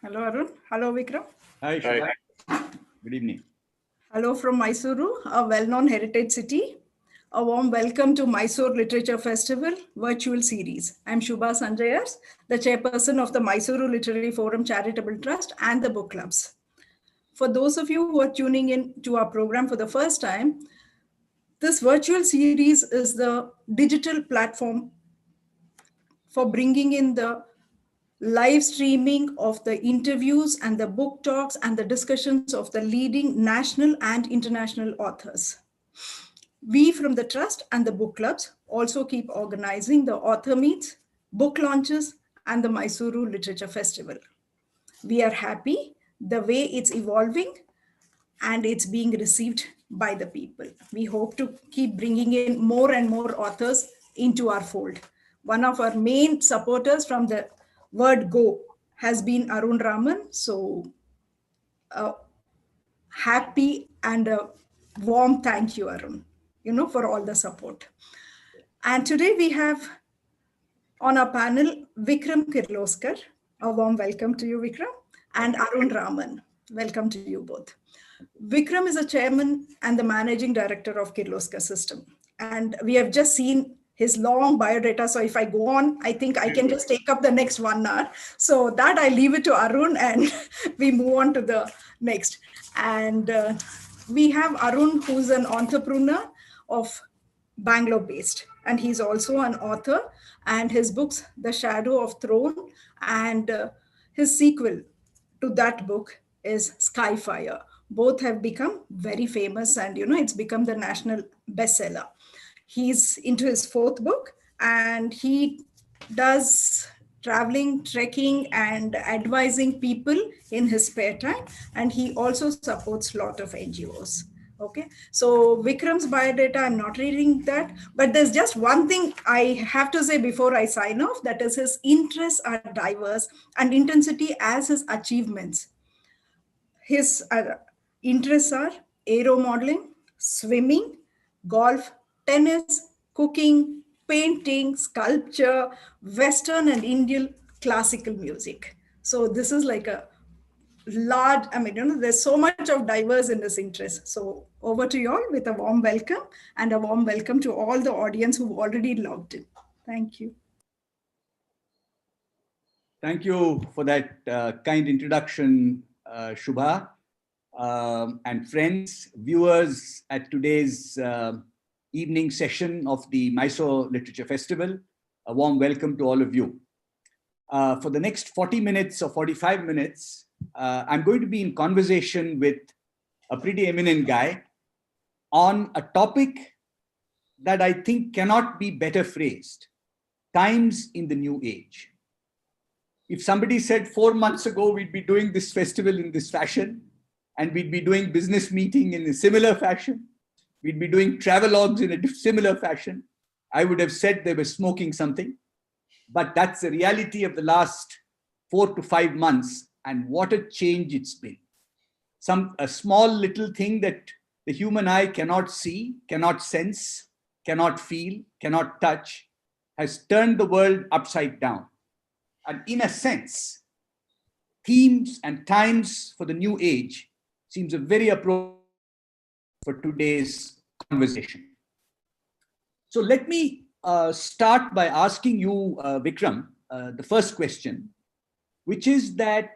Hello, Aroon. Hello, Vikram. Hi, Shubha. Good evening. Hello from Mysuru, a well-known heritage city. A warm welcome to Mysore Literature Festival virtual series. I'm Shubha Sanjayars, the chairperson of the Mysuru Literary Forum Charitable Trust and the book clubs. For those of you who are tuning in to our program for the first time, this virtual series is the digital platform for bringing in the live streaming of the interviews and the book talks and the discussions of the leading national and international authors. We from the Trust and the book clubs also keep organizing the author meets, book launches, and the Mysuru Literature Festival. We are happy the way it's evolving and it's being received by the people. We hope to keep bringing in more and more authors into our fold. One of our main supporters from the word go has been Aroon Raman. So happy and a warm thank you, Aroon, for all the support. And today we have on our panel Vikram Kirloskar. A warm welcome to you, Vikram, and Aroon Raman. Welcome to you both. Vikram is a chairman and the managing director of Kirloskar System. And we have just seen his long biodata. So if I go on, I think I can just take up the next 1 hour. So that I leave it to Aroon and we move on to the next. And we have Aroon, who's an entrepreneur of Bangalore based. And he's also an author, and his books, The Shadow of Throne, and his sequel to that book is Skyfire. Both have become very famous, and it's become the national bestseller. He's into his 4th book, and he does traveling, trekking, and advising people in his spare time. And he also supports a lot of NGOs. Okay, so Vikram's biodata, I'm not reading that, but there's just one thing I have to say before I sign off, that is his interests are diverse and intensity as his achievements. His interests are aero modeling, swimming, golf, tennis, cooking, painting, sculpture, Western and Indian classical music. So this is like a large, there's so much of diverse in this interest. So over to you all with a warm welcome, and a warm welcome to all the audience who've already logged in. Thank you. Thank you for that kind introduction, Shubha. And friends, viewers at today's evening session of the Mysore Literature Festival, a warm welcome to all of you. For the next 40 minutes or 45 minutes, I'm going to be in conversation with a pretty eminent guy on a topic that I think cannot be better phrased: times in the new age. If somebody said 4 months ago we'd be doing this festival in this fashion, and we'd be doing business meeting in a similar fashion, we'd be doing travelogues in a similar fashion, I would have said they were smoking something. But that's the reality of the last 4 to 5 months, and what a change it's been. A small little thing that the human eye cannot see, cannot sense, cannot feel, cannot touch, has turned the world upside down. And in a sense, themes and times for the new age seems a very appropriate for today's conversation. So let me start by asking you, Vikram, the first question, which is that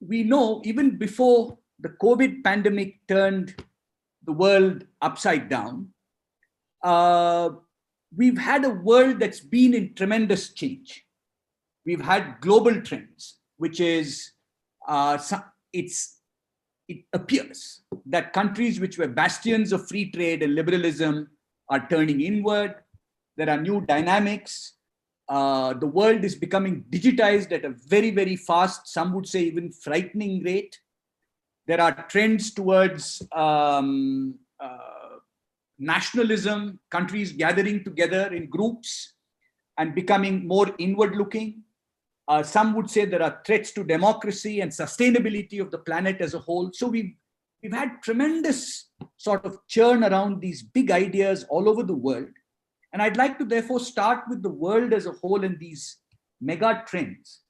we know even before the COVID pandemic turned the world upside down, we've had a world that's been in tremendous change. We've had global trends, which is, it appears that countries which were bastions of free trade and liberalism are turning inward. There are new dynamics. The world is becoming digitized at a very, very fast, some would say even frightening rate. There are trends towards nationalism, countries gathering together in groups and becoming more inward looking. Some would say there are threats to democracy and sustainability of the planet as a whole. So we've had tremendous sort of churn around these big ideas all over the world. And I'd like to therefore start with the world as a whole and these mega trends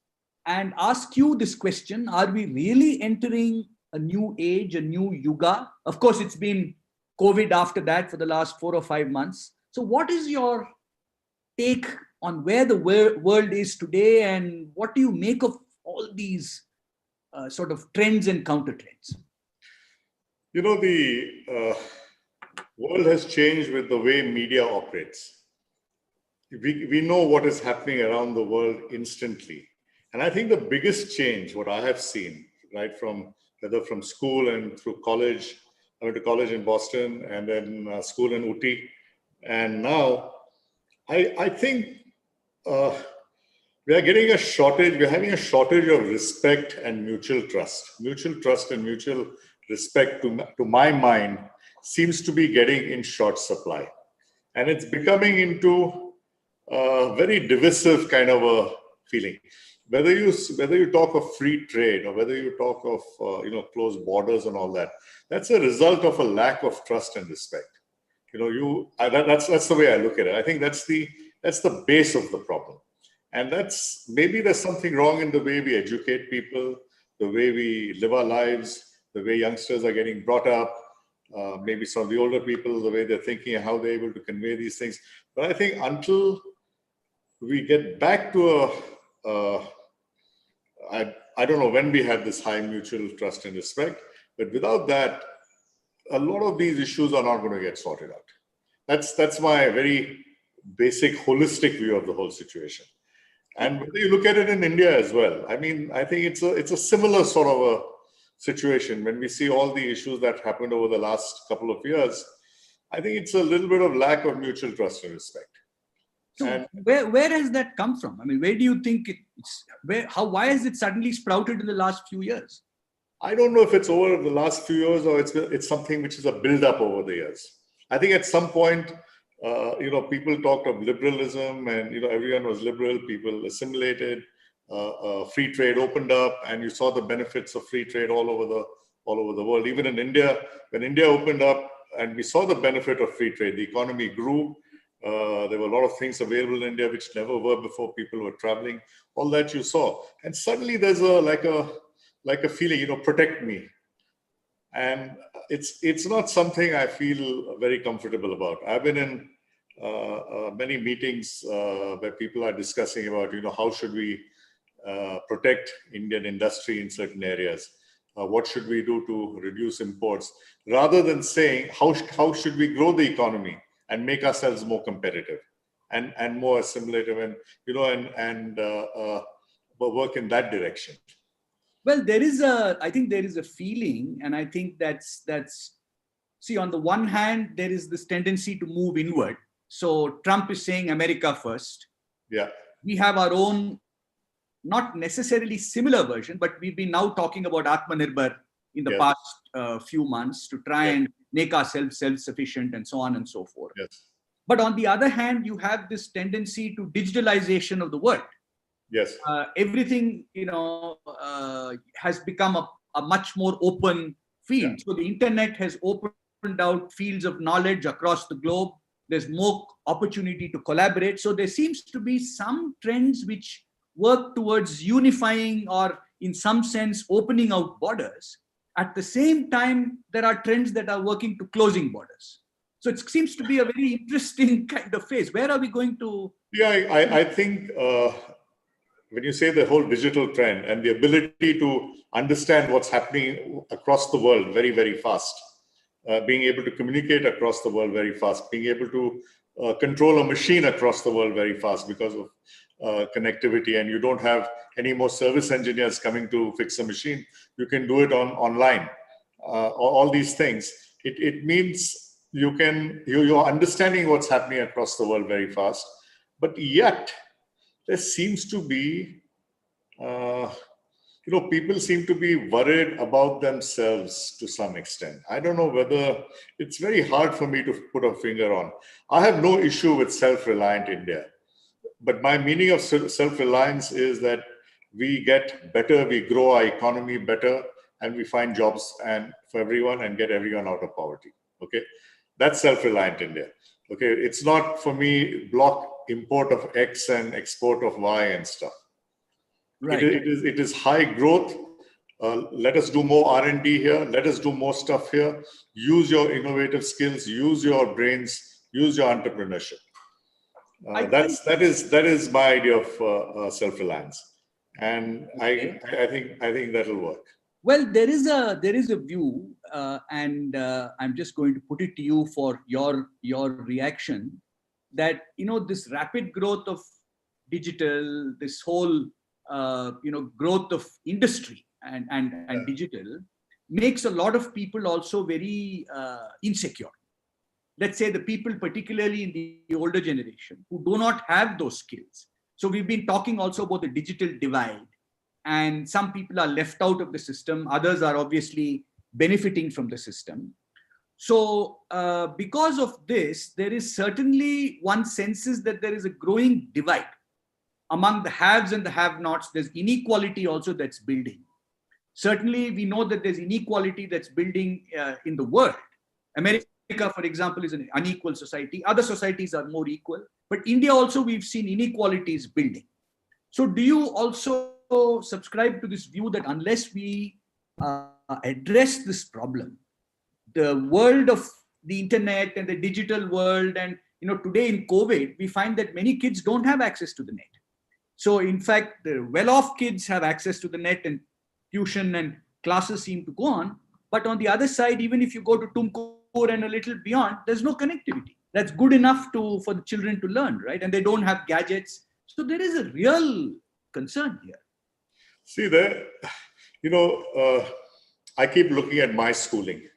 and ask you this question: are we really entering a new age, a new yuga? Of course, it's been COVID after that for the last 4 or 5 months. So what is your take on where the world is today, and what do you make of all these sort of trends and counter trends? You know, the world has changed with the way media operates. We know what is happening around the world instantly. And I think the biggest change, what I have seen, right, from whether from school and through college, I went to college in Boston and then school in Uti. And now I think we are getting a shortage. We're having a shortage of respect and mutual trust. Mutual trust and mutual respect, to my mind, seems to be getting in short supply. And it's becoming into a very divisive kind of a feeling. Whether you talk of free trade or whether you talk of closed borders and all that, that's a result of a lack of trust and respect. That's the way I look at it. I think that's the base of the problem. And maybe there's something wrong in the way we educate people, the way we live our lives, the way youngsters are getting brought up, maybe some of the older people, the way they're thinking and how they're able to convey these things. But I think until we get back to I don't know when we had this high mutual trust and respect, but without that, a lot of these issues are not going to get sorted out. That's my very basic holistic view of the whole situation. And whether you look at it in India as well, I mean, I think it's a similar sort of a situation. When we see all the issues that happened over the last couple of years, I think it's a little bit of lack of mutual trust and respect. So where has that come from? I mean, where do you think why has it suddenly sprouted in the last few years? I don't know if it's over the last few years or it's something which is a build-up over the years. I think at some point, people talked of liberalism and, everyone was liberal, people assimilated, free trade opened up, and you saw the benefits of free trade all over the world. Even in India, when India opened up and we saw the benefit of free trade, the economy grew, There were a lot of things available in India which never were before. People were traveling. All that you saw, and suddenly there's like a feeling, protect me. And it's not something I feel very comfortable about. I've been in many meetings where people are discussing about, how should we protect Indian industry in certain areas? What should we do to reduce imports? Rather than saying, how should we grow the economy and make ourselves more competitive and more assimilative and work in that direction. Well, I think there is a feeling, and I think that's, see, on the one hand, there is this tendency to move inward. So Trump is saying America first. Yeah. We have our own, not necessarily similar version, but we've been now talking about Atmanirbhar in the past few months to try and make ourselves self-sufficient and so on and so forth. Yes. But on the other hand, you have this tendency to digitalization of the world. Yes. Everything, has become a much more open field. Yeah. So the internet has opened out fields of knowledge across the globe. There's more opportunity to collaborate. So there seems to be some trends which work towards unifying or in some sense opening out borders. At the same time, there are trends that are working to closing borders. So it seems to be a very interesting kind of phase. Where are we going to? Yeah, I think when you say the whole digital trend and the ability to understand what's happening across the world very, very fast, being able to communicate across the world very fast, being able to control a machine across the world very fast because of connectivity, and you don't have any more service engineers coming to fix a machine. You can do it online. All these things. It means you're understanding what's happening across the world very fast, but yet there seems to be, people seem to be worried about themselves to some extent. I don't know whether, it's very hard for me to put a finger on. I have no issue with self-reliant India, but my meaning of self-reliance is that we get better, we grow our economy better, and we find jobs and for everyone and get everyone out of poverty. Okay. That's self-reliant India. Okay, it's not for me block import of X and export of Y and stuff. Right. It is high growth. Let us do more R&D here. Let us do more stuff here. Use your innovative skills. Use your brains. Use your entrepreneurship. That is my idea of self-reliance, and okay. I think that'll work. Well, there is a view, and I'm just going to put it to you for your reaction, that this rapid growth of digital, this whole growth of industry and digital makes a lot of people also very insecure. Let's say the people, particularly in the older generation, who do not have those skills. So we've been talking also about the digital divide. And some people are left out of the system. Others are obviously benefiting from the system. So because of this, there is certainly, one senses that there is a growing divide among the haves and the have-nots. There's inequality also that's building. Certainly, we know that there's inequality that's building in the world. America, for example, is an unequal society. Other societies are more equal. But India also, we've seen inequalities building. So do you also subscribe to this view that unless we address this problem, the world of the internet and the digital world, and today in COVID, we find that many kids don't have access to the net. So in fact, the well-off kids have access to the net, and tuition and classes seem to go on. But on the other side, even if you go to Tumkur and a little beyond, there's no connectivity that's good enough for the children to learn, right? And they don't have gadgets. So there is a real concern here. See there, I keep looking at my schooling.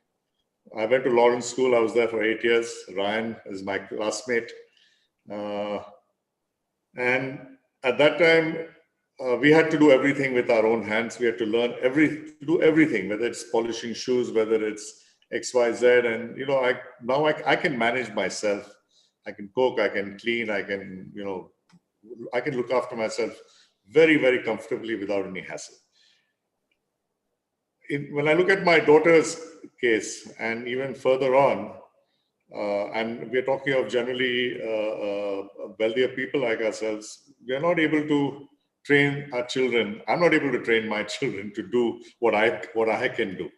I went to Lawrence School. I was there for 8 years. Ryan is my classmate. And at that time, we had to do everything with our own hands. We had to learn do everything, whether it's polishing shoes, whether it's X, Y, Z. And, now I can manage myself. I can cook, I can clean, I can look after myself very, very comfortably without any hassle. When I look at my daughter's case, and even further on, and we're talking of generally wealthier people like ourselves, we are not able to train our children. I'm not able to train my children to do what I can do.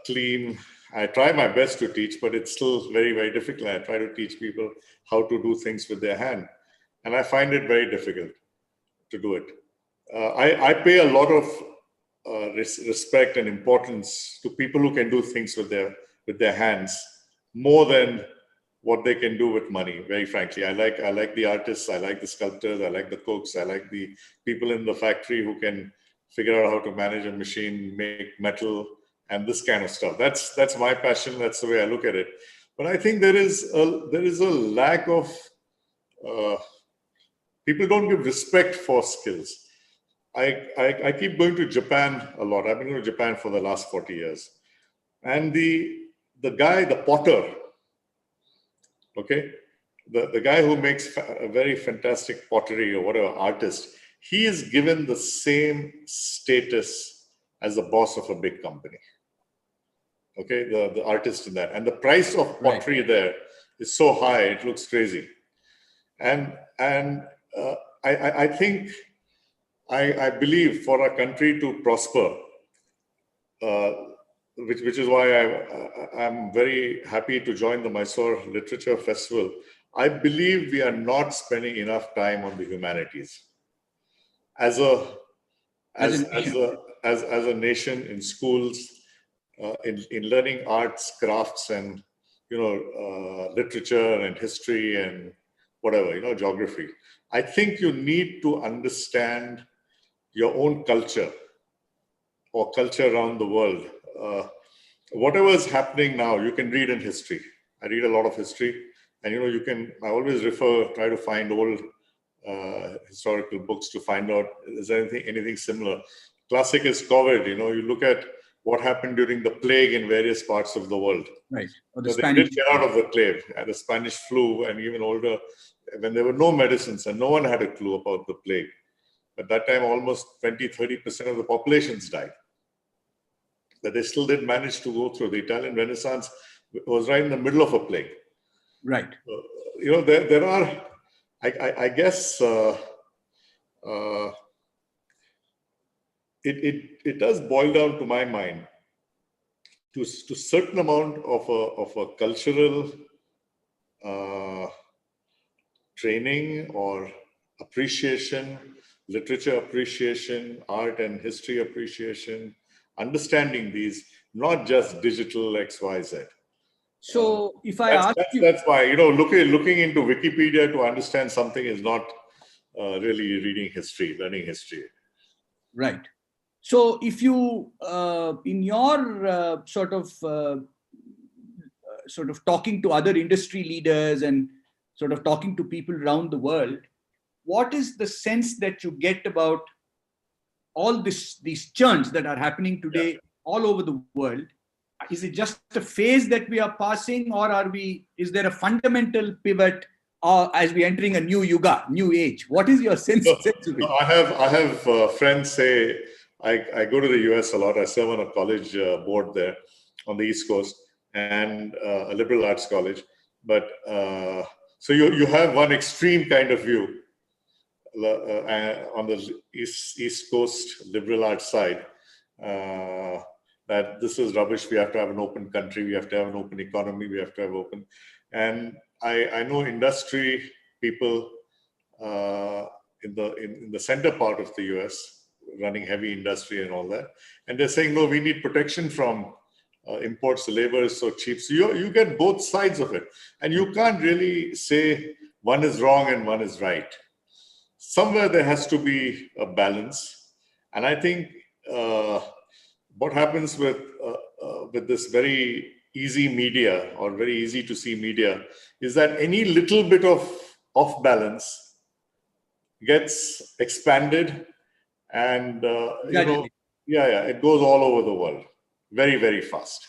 Clean. I try my best to teach, but it's still very, very difficult. I try to teach people how to do things with their hand, and I find it very difficult to do it. I pay a lot of respect and importance to people who can do things with their hands more than what they can do with money. Very frankly, I like the artists, I like the sculptors, I like the cooks, I like the people in the factory who can figure out how to manage a machine, make metal, and this kind of stuff. That's my passion. That's the way I look at it. But I think there is a lack of people don't give respect for skills. I keep going to Japan a lot. I've been going to Japan for the last 40 years. And the guy, the potter, okay, the guy who makes a very fantastic pottery or whatever, artist, he is given the same status as the boss of a big company. Okay, the artist in that. And the price of pottery there is so high, it looks crazy. And I think, I believe for our country to prosper, which is why I'm very happy to join the Mysore Literature Festival. I believe we are not spending enough time on the humanities as a nation, in schools, in learning arts, crafts, and literature and history and whatever, geography. I think you need to understand your own culture or culture around the world. Whatever is happening now, you can read in history. I read a lot of history, and I always try to find old historical books to find out is there anything similar. Classic is COVID. You look at what happened during the plague in various parts of the world. Right. Or they didn't get out of the plague, and the Spanish flu, and even older, when there were no medicines and no one had a clue about the plague. At that time, almost 20-30% of the populations died. But they still did manage to go through. The Italian Renaissance was right in the middle of a plague. Right. There are, I guess, it does boil down, to my mind, to certain amount of a cultural training or appreciation, literature appreciation, art and history appreciation, understanding these, not just digital XYZ. So if I ask you, that's why looking into Wikipedia to understand something is not really reading history, learning history. Right. So if you, in your sort of talking to other industry leaders and sort of talking to people around the world, what is the sense that you get about all these churns that are happening today all over the world? Is it just a phase that we are passing, or is there a fundamental pivot as we're entering a new yuga, new age? What is your sense of it? I have friends say, I go to the US a lot. I serve on a college board there on the East Coast, and a liberal arts college. But so you have one extreme kind of view on the East Coast liberal arts side, that this is rubbish. We have to have an open country. We have to have an open economy. We have to have open. And I know industry people in the center part of the US running heavy industry and all that, and they're saying, no, we need protection from imports. The labor is so cheap. So you get both sides of it, and you can't really say one is wrong and one is right. Somewhere there has to be a balance, and I think what happens with this very easy media, or very easy to see media, is that any little bit of off balance gets expanded, and it goes all over the world very, very fast.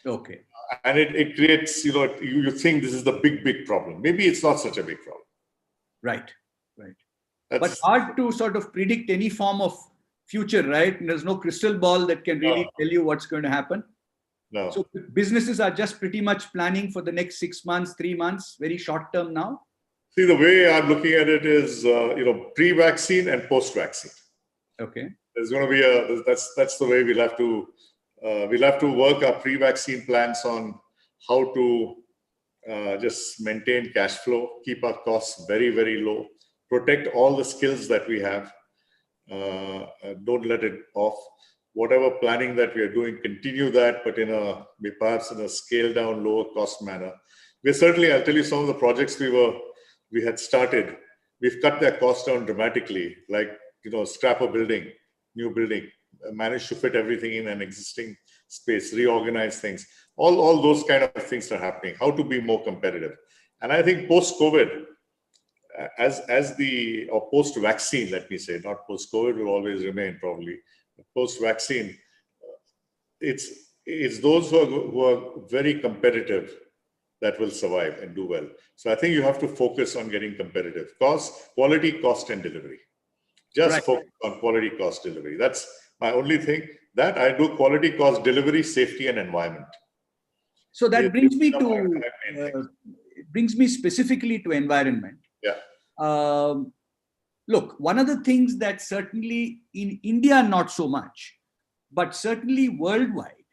Okay. And it creates, you think this is the big problem. Maybe it's not such a big problem. Right. But hard to sort of predict any form of future, right? There's no crystal ball that can really tell you what's going to happen. No. So businesses are just pretty much planning for the next 6 months, 3 months, very short term now. See, the way I'm looking at it is, pre-vaccine and post-vaccine. Okay. There's going to be that's the way we'll have to work our pre-vaccine plans on how to just maintain cash flow, keep our costs very, very low, protect all the skills that we have, don't let it off. Whatever planning that we are doing, continue that, but perhaps in a scaled down, lower cost manner. I'll tell you some of the projects we had started. We've cut their cost down dramatically, like, scrap a building, new building, manage to fit everything in an existing space, reorganize things. All those kind of things are happening. How to be more competitive. And I think post-COVID, or post-vaccine, let me say, not post-COVID will always remain probably. Post-vaccine, it's those who are very competitive that will survive and do well. So I think you have to focus on getting competitive. Quality, cost, and delivery. Just focus on quality, cost, delivery. That's my only thing. That I do quality, cost, delivery, safety, and environment. So that brings me specifically to environment. Yeah. Look, one of the things that certainly in India, not so much, but certainly worldwide,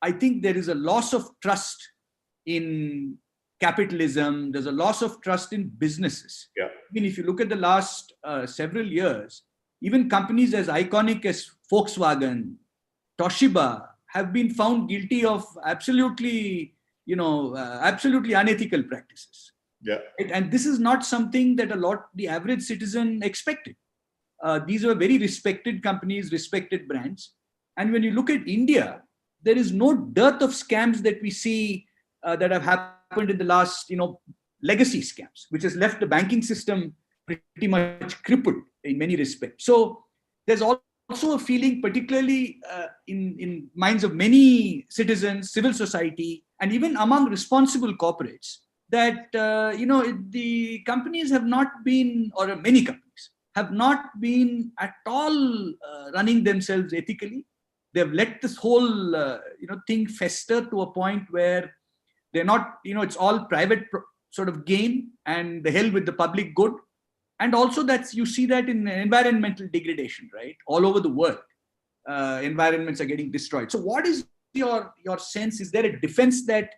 I think there is a loss of trust in capitalism. There's a loss of trust in businesses. Yeah. I mean, if you look at the last several years, even companies as iconic as Volkswagen, Toshiba have been found guilty of absolutely unethical practices. Yeah. And this is not something that the average citizen expected. These were very respected companies, respected brands. And when you look at India, there is no dearth of scams that we see that have happened in the last, legacy scams, which has left the banking system pretty much crippled in many respects. So there's also a feeling, particularly in minds of many citizens, civil society, and even among responsible corporates, that the companies have not been, or many companies have not been at all running themselves ethically. They've let this whole thing fester to a point where they're not, it's all private sort of gain and the hell with the public good. And also you see that in environmental degradation, right? All over the world, environments are getting destroyed. So what is your sense? Is there a defense that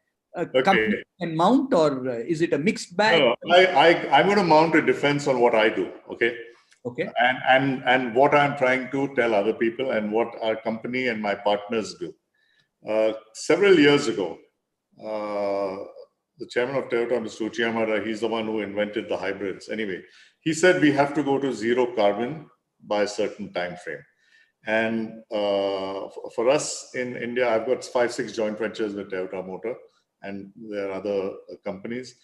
company can mount, or is it a mixed bag? No, I'm going to mount a defense on what I do. Okay. And what I'm trying to tell other people and what our company and my partners do. Several years ago, the chairman of Toyota, Mr. Uchiyamada, he's the one who invented the hybrids. Anyway, he said we have to go to zero carbon by a certain time frame. And for us in India, I've got 5-6 joint ventures with Toyota Motor, and there are other companies.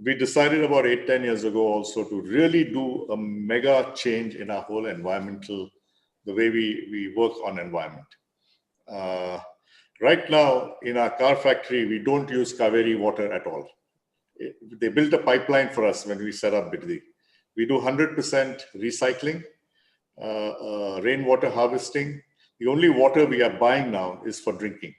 We decided about 8-10 years ago also to really do a mega change in our whole the way we work on environment. Right now, in our car factory, we don't use Kaveri water at all. They built a pipeline for us when we set up Biddi. We do 100% recycling, rainwater harvesting. The only water we are buying now is for drinking,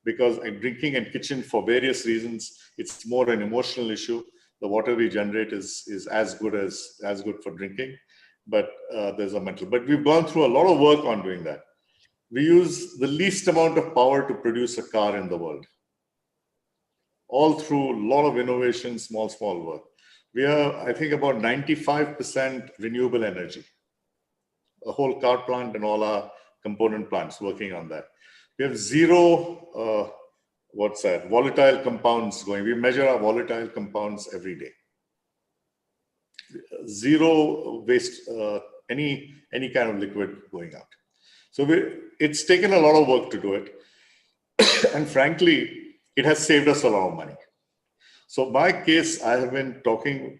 because drinking and kitchen, for various reasons, it's more an emotional issue. The water we generate is as good for drinking, but there's a mental. But we've gone through a lot of work on doing that. We use the least amount of power to produce a car in the world, all through a lot of innovation, small work. We are, I think, about 95% renewable energy. A whole car plant and all our component plants working on that. We have zero, volatile compounds going. We measure our volatile compounds every day. Zero waste, any kind of liquid going out. So it's taken a lot of work to do it. And frankly, it has saved us a lot of money. So my case, I have been talking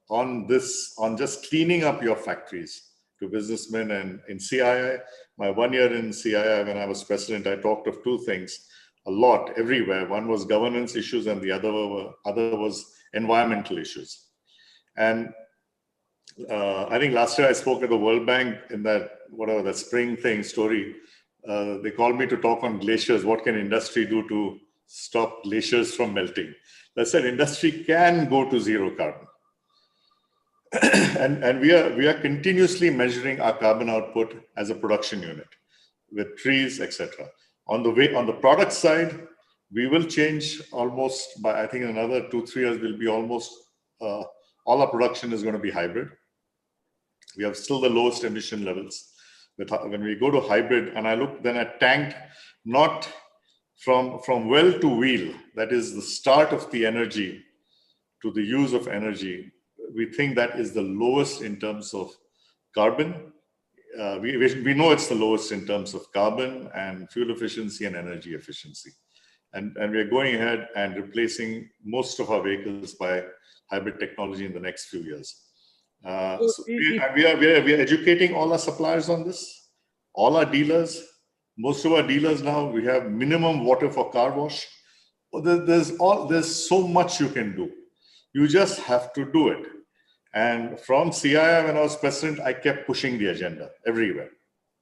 on just cleaning up your factories to businessmen. And in CII, my 1 year in CII, when I was president, I talked of two things a lot everywhere. One was governance issues and the other was environmental issues. And I think last year I spoke at the World Bank in that spring thing story. They call me to talk on glaciers. What can industry do to stop glaciers from melting? I said industry can go to zero carbon. and we are continuously measuring our carbon output as a production unit with trees, etc. On the product side, we will change almost by, I think in another 2-3 years, will be almost all our production is going to be hybrid. We have still the lowest emission levels. When we go to hybrid, and I look then at tanked, not from well to wheel, that is the start of the energy to the use of energy, we think that is the lowest in terms of carbon. We know it's the lowest in terms of carbon and fuel efficiency and energy efficiency. And we are going ahead and replacing most of our vehicles by hybrid technology in the next few years. So we are educating all our suppliers on this, all our dealers. Most of our dealers now, we have minimum water for car wash. There's so much you can do. You just have to do it. And from CII, when I was president, I kept pushing the agenda everywhere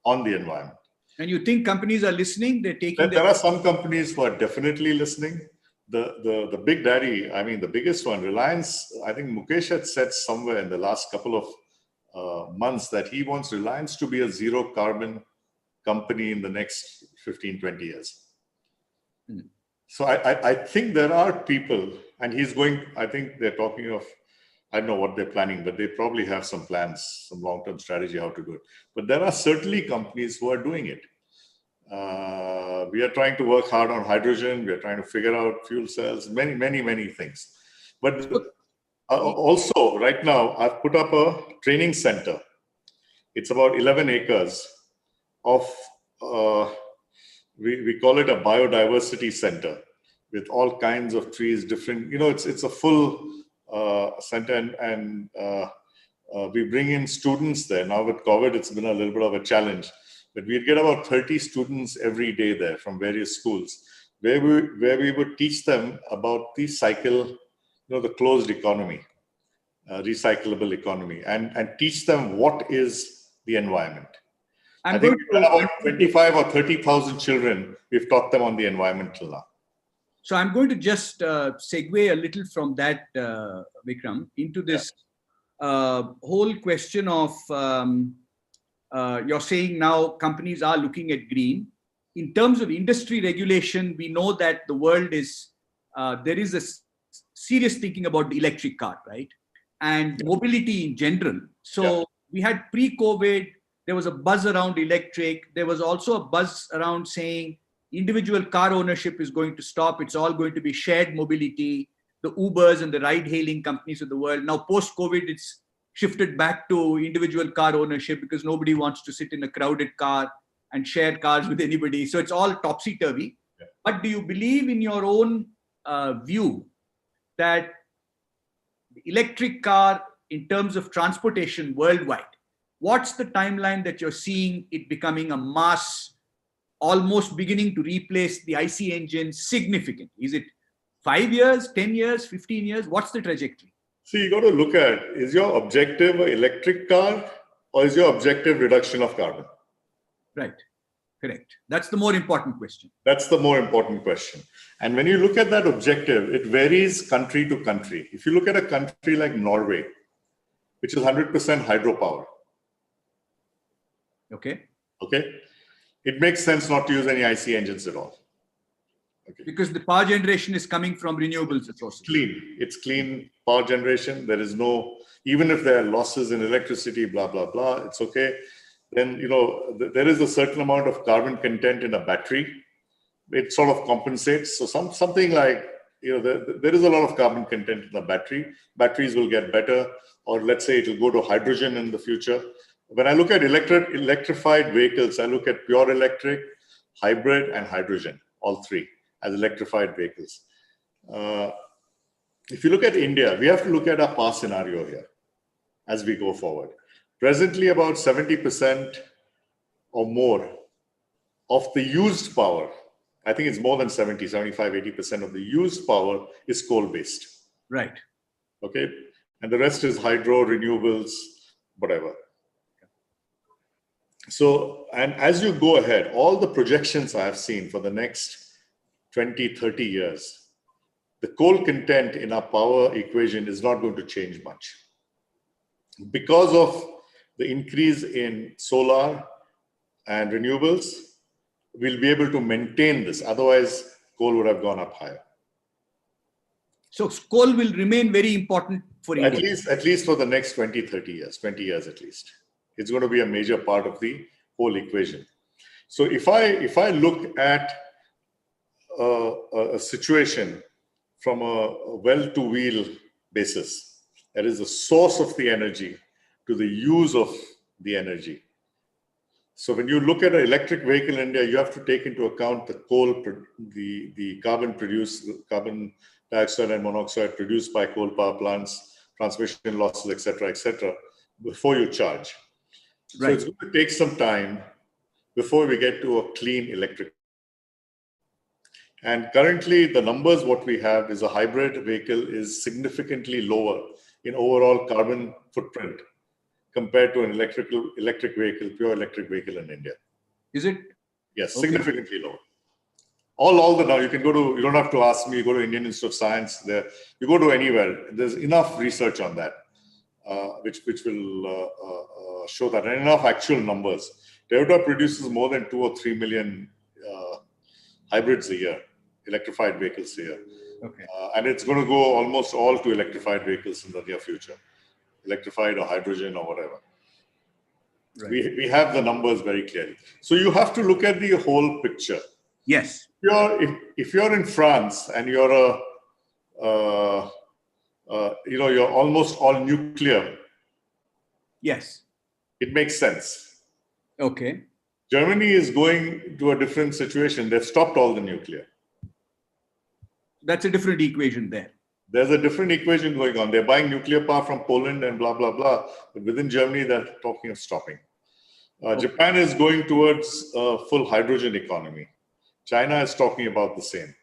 on the environment. And you think companies are listening? They're taking. There are some companies who are definitely listening. The big daddy, I mean, the biggest one, Reliance. I think Mukesh had said somewhere in the last couple of months that he wants Reliance to be a zero carbon company in the next 15-20 years. So I think there are people, and he's going. I think they're talking of. I don't know what they're planning, but they probably have some plans, some long-term strategy how to do it. But there are certainly companies who are doing it. We are trying to work hard on hydrogen. We are trying to figure out fuel cells, many things. But also, right now, I've put up a training center. It's about 11 acres of, we call it a biodiversity center with all kinds of trees, different, it's a full center, and we bring in students there. Now with COVID, it's been a little bit of a challenge, but we get about 30 students every day there from various schools, where we would teach them about the cycle, the closed economy, recyclable economy, and teach them what is the environment. I think we've got about 25 or 30,000 children. We've taught them on the environment till now. So I'm going to just segue a little from that, Vikram, into this whole question of you're saying now companies are looking at green. In terms of industry regulation, we know that the world is, there is a serious thinking about the electric car, right? And mobility in general. So we had pre-COVID, there was a buzz around electric. There was also a buzz around saying, individual car ownership is going to stop. It's all going to be shared mobility, the Ubers and the ride-hailing companies of the world. Now, post-COVID, it's shifted back to individual car ownership because nobody wants to sit in a crowded car and share cars with anybody. So it's all topsy-turvy. Yeah. But do you believe in your own view that the electric car, in terms of transportation worldwide, what's the timeline that you're seeing it becoming a mass, almost beginning to replace the IC engine significantly? Is it 5 years, 10 years, 15 years? What's the trajectory? So you got to look at, is your objective an electric car or is your objective reduction of carbon? Right. Correct. That's the more important question. That's the more important question. And when you look at that objective, it varies country to country. If you look at a country like Norway, which is 100% hydropower. Okay. It makes sense not to use any IC engines at all. Okay. Because the power generation is coming from renewable sources. It's clean power generation. There is no, even if there are losses in electricity, blah, blah, blah, it's okay. Then, there is a certain amount of carbon content in a battery. It sort of compensates. So something like, there is a lot of carbon content in the battery. Batteries will get better, or let's say it will go to hydrogen in the future. When I look at electrified vehicles, I look at pure electric, hybrid, and hydrogen, all three as electrified vehicles. If you look at India, we have to look at our past scenario here as we go forward. Presently, about 70% or more of the used power, I think it's more than 70, 75, 80% of the used power is coal-based. Right. Okay. And the rest is hydro, renewables, whatever. So, and as you go ahead, all the projections I have seen for the next 20, 30 years, the coal content in our power equation is not going to change much. Because of the increase in solar and renewables, we'll be able to maintain this. Otherwise, coal would have gone up higher. So coal will remain very important for India. At least for the next 20, 30 years, 20 years at least. It's going to be a major part of the whole equation. So if I look at a situation from a well-to-wheel basis, that is the source of the energy to the use of the energy. So when you look at an electric vehicle in India, you have to take into account the coal, the carbon dioxide and monoxide produced by coal power plants, transmission losses, etc., before you charge. Right. So it's going to take some time before we get to a clean electric. And currently, the numbers what we have is a hybrid vehicle is significantly lower in overall carbon footprint compared to an electric vehicle, pure electric vehicle in India. Is it? Yes, okay. Significantly lower. All the now you can go to. You don't have to ask me. You go to Indian Institute of Science. There, you go to anywhere. There's enough research on that, which will show that, and enough actual numbers. Toyota produces more than 2 or 3 million hybrids a year, electrified vehicles a year. Okay. And it's going to go almost all to electrified vehicles in the near future, electrified or hydrogen or whatever. Right. We have the numbers very clearly. So you have to look at the whole picture. Yes. If you're in France and you're you're almost all nuclear. Yes. It makes sense. Okay. Germany is going to a different situation. They've stopped all the nuclear. That's a different equation there. There's a different equation going on. They're buying nuclear power from Poland and blah, blah, blah. But within Germany, they're talking of stopping. Okay. Japan is going towards a full hydrogen economy. China is talking about the same.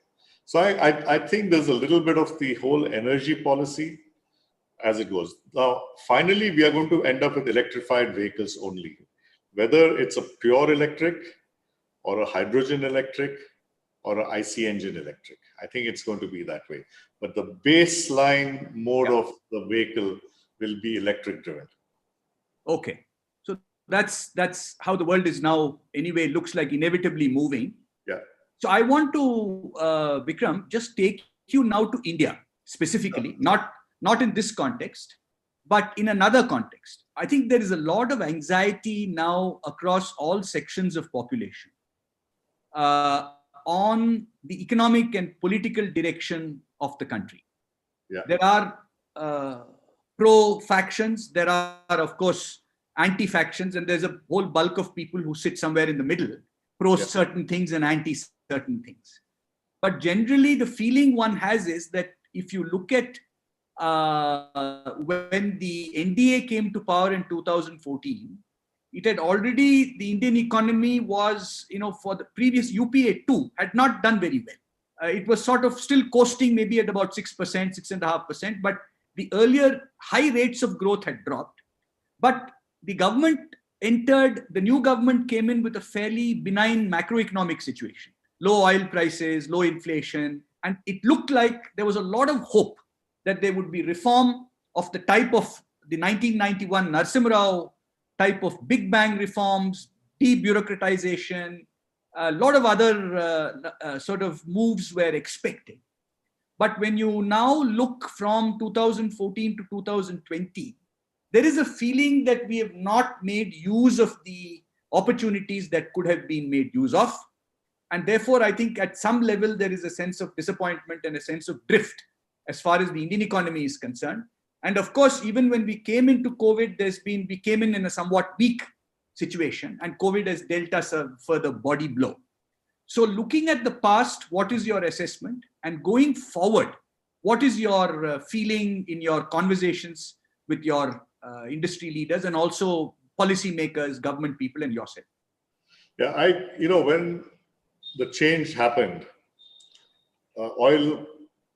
So I think there's a little bit of the whole energy policy as it goes. Now, finally, we are going to end up with electrified vehicles only. Whether it's a pure electric or a hydrogen electric or an IC engine electric. I think it's going to be that way. But the baseline mode of the vehicle will be electric driven. Okay. So that's how the world is now anyway, looks like inevitably moving. Yeah. So I want to, Vikram, just take you now to India specifically, not in this context, but in another context. I think there is a lot of anxiety now across all sections of population on the economic and political direction of the country. Yeah. There are pro-factions, there are, of course, anti-factions, and there's a whole bulk of people who sit somewhere in the middle, pro-certain things and anti-certain things. But generally, the feeling one has is that if you look at when the NDA came to power in 2014, it had already, the Indian economy was, for the previous UPA 2 had not done very well. It was sort of still coasting maybe at about 6%, 6.5%, but the earlier high rates of growth had dropped. But the new government came in with a fairly benign macroeconomic situation, low oil prices, low inflation, and it looked like there was a lot of hope that there would be reform of the type of the 1991 Narasimha Rao type of Big Bang reforms, debureaucratization, a lot of other sort of moves were expected. But when you now look from 2014 to 2020, there is a feeling that we have not made use of the opportunities that could have been made use of. And therefore, I think at some level, there is a sense of disappointment and a sense of drift as far as the Indian economy is concerned. And of course, even when we came into COVID, we came in a somewhat weak situation, and COVID has dealt us a further body blow. So looking at the past, what is your assessment? And going forward, what is your feeling in your conversations with your industry leaders and also policymakers, government people, and yourself? Yeah, when the change happened, oil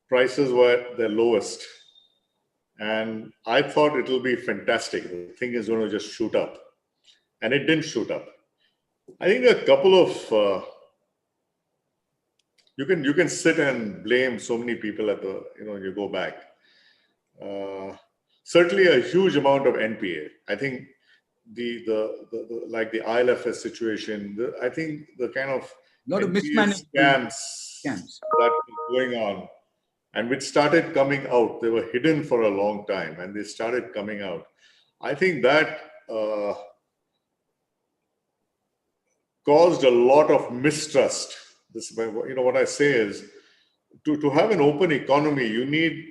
prices were at their lowest. And I thought it will be fantastic. The thing is going to just shoot up. And it didn't shoot up. I think there are a couple of you can sit and blame so many people at the you go back. Certainly a huge amount of NPA. I think the like the ILFS situation. I think the kind of lot of NPA mismanagement scams that were going on, and which started coming out. They were hidden for a long time, and they started coming out. I think that caused a lot of mistrust. This, what I say is, to have an open economy, you need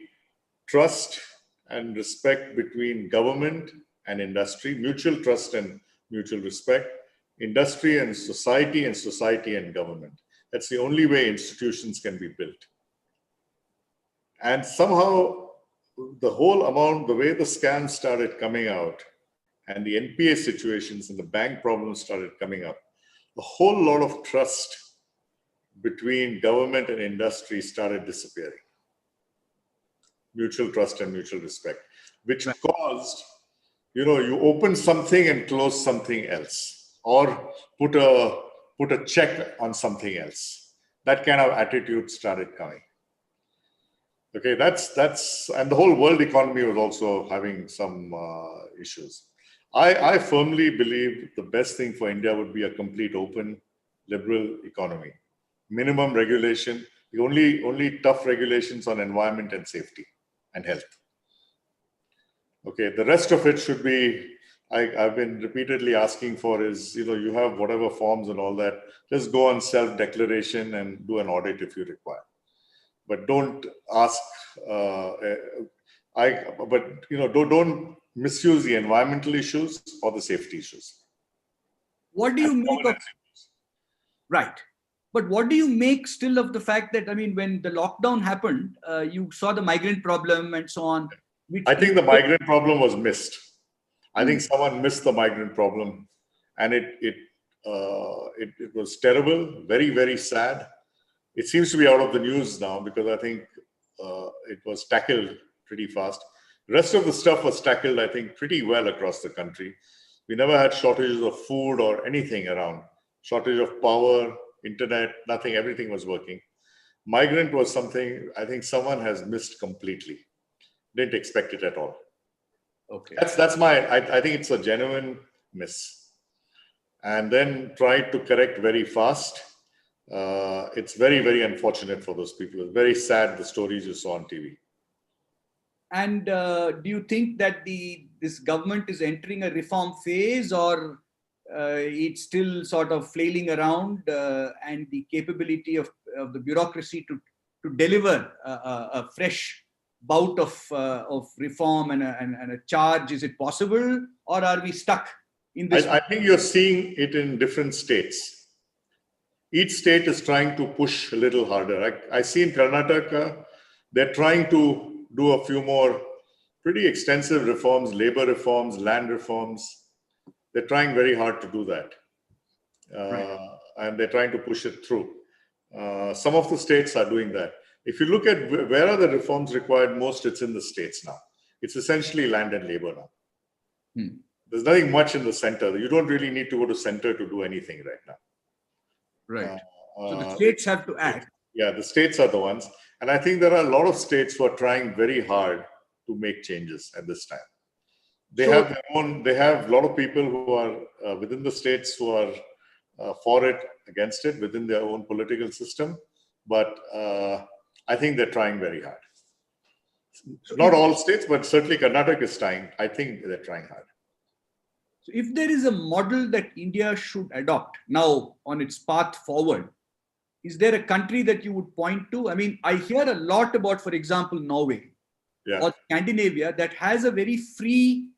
trust and respect between government and industry, mutual trust and mutual respect, industry and society and government. That's the only way institutions can be built. And somehow the way the scams started coming out and the NPA situations and the bank problems started coming up, a whole lot of trust between government and industry started disappearing. Mutual trust and mutual respect, which caused, you open something and close something else, or put a check on something else. That kind of attitude started coming. Okay, that's and the whole world economy was also having some issues. I firmly believe the best thing for India would be a complete open, liberal economy. Minimum regulation, the only tough regulations on environment and safety and health. Okay, the rest of it should be, I've been repeatedly asking for is, you have whatever forms and all that, just go on self-declaration and do an audit if you require. But don't ask, don't misuse the environmental issues or the safety issues. What do you make of, right? But what do you make still of the fact that, when the lockdown happened, you saw the migrant problem and so on? I think the migrant problem was missed. I think someone missed the migrant problem, and it was terrible, very, very sad. It seems to be out of the news now because I think it was tackled pretty fast. The rest of the stuff was tackled, I think, pretty well across the country. We never had shortages of food or anything around. Shortage of power, internet, nothing, everything was working. Migrant was something I think someone has missed completely. Didn't expect it at all. Okay. That's I think it's a genuine miss. And then tried to correct very fast. It's very, very unfortunate for those people. It's very sad, the stories you saw on TV. And do you think that this government is entering a reform phase, or it's still sort of flailing around, and the capability of the bureaucracy to deliver a fresh bout of reform and a charge? Is it possible, or are we stuck in this? I think you're seeing it in different states. Each state is trying to push a little harder. I see in Karnataka, they're trying to do a few more pretty extensive reforms, labor reforms, land reforms. They're trying very hard to do that. And they're trying to push it through. Some of the states are doing that. If you look at where are the reforms required most, it's in the states now. It's essentially land and labor now. There's nothing much in the center. You don't really need to go to center to do anything right now. Right. So the states have to act. Yeah, the states are the ones. And I think there are a lot of states who are trying very hard to make changes at this time. They have a lot of people who are within the states who are for it, against it, within their own political system. But I think they're trying very hard. Not all states, but certainly Karnataka is trying. I think they're trying hard. So if there is a model that India should adopt now on its path forward, is there a country that you would point to? I hear a lot about, for example, Norway or Scandinavia that has a very free,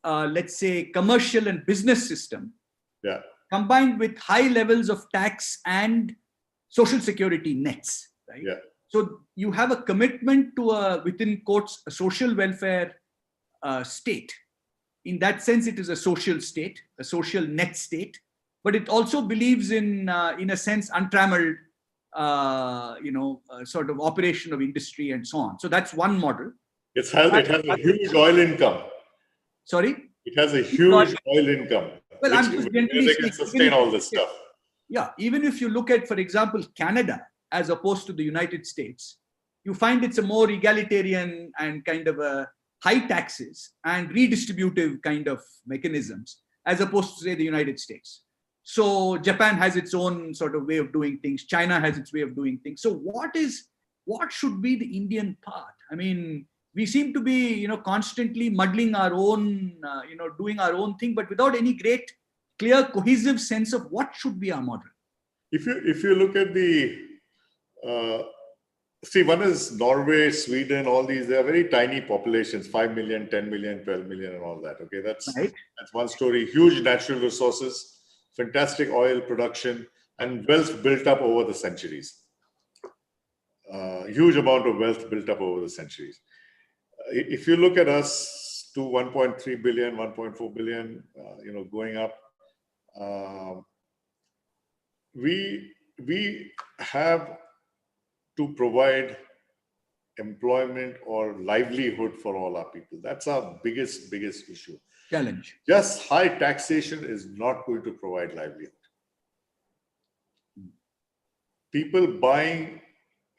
let's say, commercial and business system, combined with high levels of tax and social security nets. Right? Yeah. So you have a commitment to within quotes, a social welfare state. In that sense, it is a social state, a social net state. But it also believes in a sense, untrammeled, sort of operation of industry and so on. So that's one model. It has a huge oil income. Sorry? It has a huge oil income. Well, I'm just where generally they can sustain all this stuff. Yeah, even if you look at, for example, Canada as opposed to the United States, you find it's a more egalitarian and kind of a high taxes and redistributive kind of mechanisms as opposed to, say, the United States. So Japan has its own sort of way of doing things. China has its way of doing things. So what should be the Indian path? I mean, we seem to be, constantly muddling our own, doing our own thing, but without any great, clear, cohesive sense of what should be our model. If you look at the see, one is Norway, Sweden, all these, they are very tiny populations, 5 million, 10 million, 12 million, and all that. Okay, that's one story. Huge natural resources, fantastic oil production, and wealth built up over the centuries. Huge amount of wealth built up over the centuries. If you look at us to 1.3 billion, 1.4 billion, going up, we have to provide employment or livelihood for all our people. That's our biggest issue. Challenge. Just high taxation is not going to provide livelihood. People buying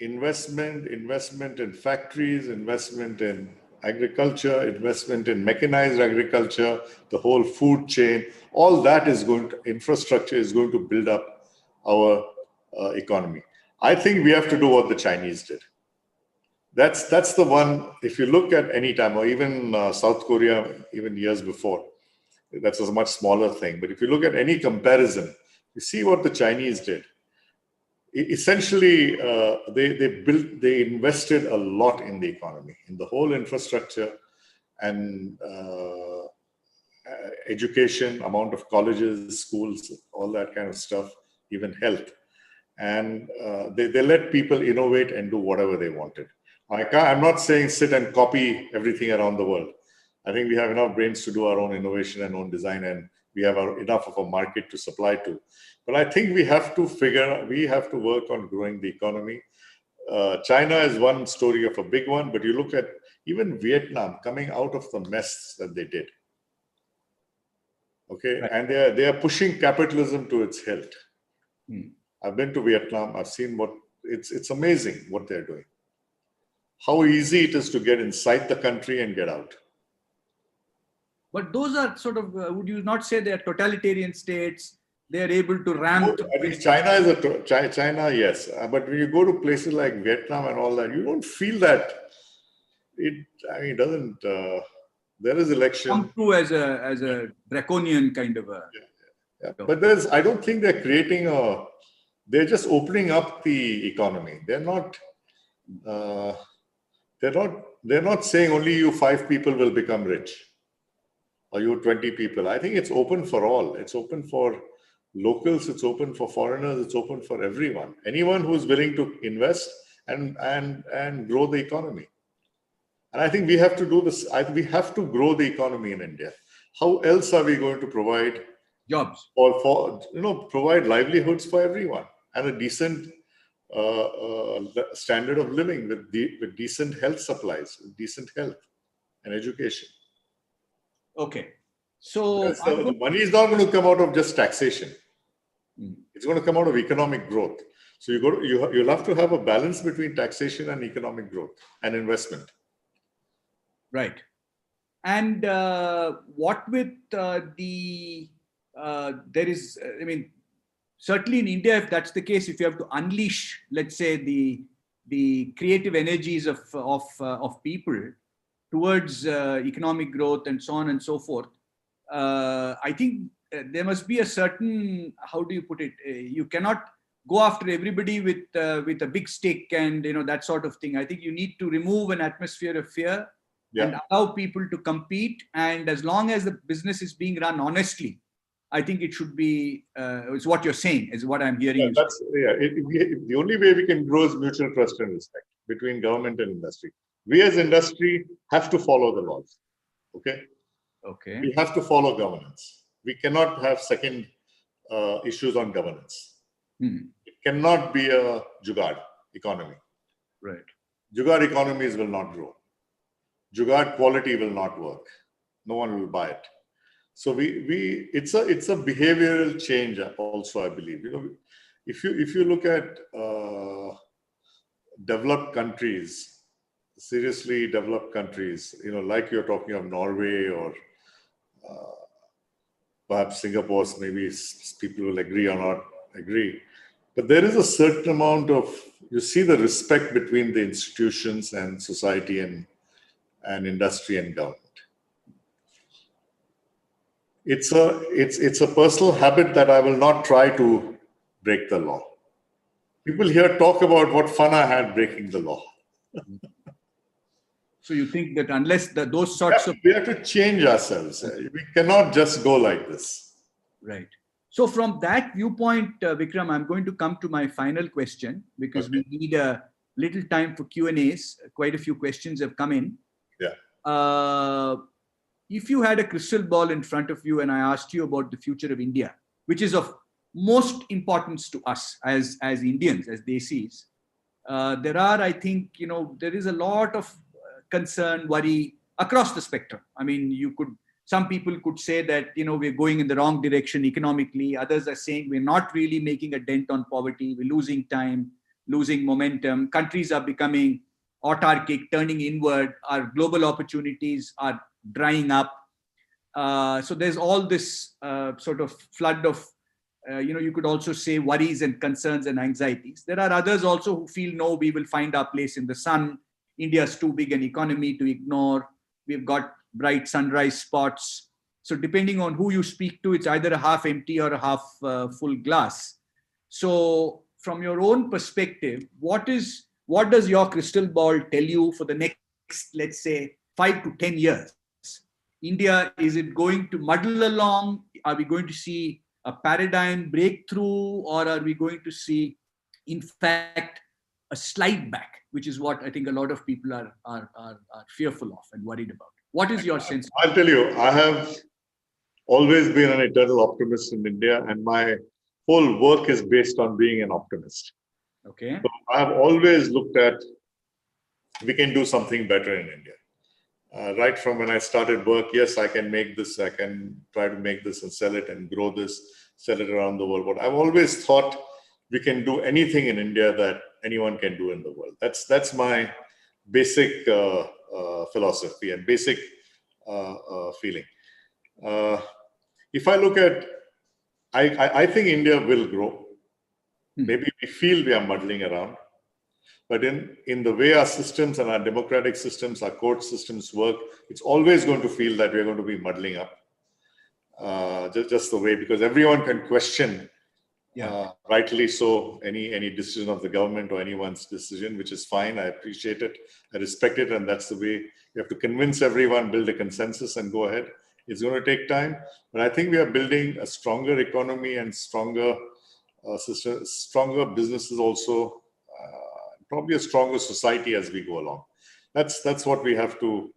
investment in factories, investment in agriculture, investment in mechanized agriculture, the whole food chain, all that infrastructure is going to build up our economy. I think we have to do what the Chinese did. That's the one. If you look at any time, or even South Korea, even years before, that's a much smaller thing. But if you look at any comparison, you see what the Chinese did. Essentially, they invested a lot in the economy, in the whole infrastructure and education, amount of colleges, schools, all that kind of stuff, even health. And they let people innovate and do whatever they wanted. I'm not saying sit and copy everything around the world. I think we have enough brains to do our own innovation and own design, and we have enough of a market to supply to. But I think we have to work on growing the economy. China is one story of a big one, but you look at even Vietnam coming out of the mess that they did. Okay, right. And they are pushing capitalism to its hilt. I've been to Vietnam. I've seen it's amazing what they're doing. How easy it is to get inside the country and get out. But those are sort of, would you not say they are totalitarian states? They are able to ramp. I mean, China is China, yes. But when you go to places like Vietnam and all that, you don't feel that. It doesn't. There is election. Come through as a draconian kind of a. Yeah. But I don't think they're creating a. They're just opening up the economy. They're not. They're not saying only you 5 people will become rich, or you 20 people. I think it's open for all. It's open for locals. It's open for foreigners. It's open for everyone. Anyone who's willing to invest and grow the economy. And I think we have to do this. We have to grow the economy in India. How else are we going to provide jobs or provide livelihoods for everyone and a decent standard of living with decent health supplies, with decent health and education? Okay, so the money is not going to come out of just taxation. It's going to come out of economic growth. So you'll have to have a balance between taxation and economic growth and investment. Right. And what with there is, I mean, certainly in India, if that's the case, if you have to unleash, let's say, the creative energies of people towards economic growth and so on and so forth, I think there must be a certain, how do you put it? You cannot go after everybody with a big stick and that sort of thing. I think you need to remove an atmosphere of fear and allow people to compete. And as long as the business is being run honestly, I think it should be. Is what you're saying, is what I'm hearing. The only way we can grow is mutual trust and respect between government and industry. We as industry have to follow the laws. Okay. We have to follow governance. We cannot have second issues on governance. It cannot be a jugaad economy. Right. Jugaad economies will not grow. Jugaad quality will not work. No one will buy it. So it's a behavioral change also, I believe. If you look at developed countries, seriously developed countries, like you're talking of Norway or perhaps Singapore, maybe people will agree or not agree. But there is a certain amount of, you see the respect between the institutions and society and industry and government. It's a personal habit that I will not try to break the law. People here talk about what fun I had breaking the law. So you think that unless those sorts of... We have to change ourselves. We cannot just go like this. Right. So from that viewpoint, Vikram, I'm going to come to my final question because we need a little time for Q&As. Quite a few questions have come in. Yeah. If you had a crystal ball in front of you and I asked you about the future of India, which is of most importance to us as Indians, as Desis, there are, I think, there is a lot of concern, worry across the spectrum. I mean, some people could say that, we're going in the wrong direction economically. Others are saying we're not really making a dent on poverty. We're losing time, losing momentum. Countries are becoming autarkic, turning inward. Our global opportunities are drying up. So there's all this sort of flood of, you could also say worries and concerns and anxieties. There are others also who feel, no, we will find our place in the sun. India's too big an economy to ignore. We've got bright sunrise spots. So depending on who you speak to, it's either a half empty or a half full glass. So from your own perspective, what does your crystal ball tell you for the next, let's say, 5 to 10 years? India, is it going to muddle along? Are we going to see a paradigm breakthrough, or are we going to see, in fact, a slide back, which is what I think a lot of people are fearful of and worried about? What is your sense? I'll tell you, I have always been an eternal optimist in India, and my whole work is based on being an optimist. Okay. So I have always looked at, we can do something better in India. Right from when I started work, yes, I can make this, I can try to make this and sell it and grow this, sell it around the world. But I've always thought we can do anything in India that anyone can do in the world. That's my basic philosophy and basic feeling. If I look at, I think India will grow. Maybe we feel we are muddling around. But in the way our systems and our democratic systems, our court systems work, it's always going to feel that we're going to be muddling up. Just the way, because everyone can question, rightly so, any decision of the government or anyone's decision, which is fine. I appreciate it. I respect it. And that's the way you have to convince everyone, build a consensus and go ahead. It's going to take time. But I think we are building a stronger economy and stronger stronger businesses also. Probably a stronger society as we go along. That's what we have to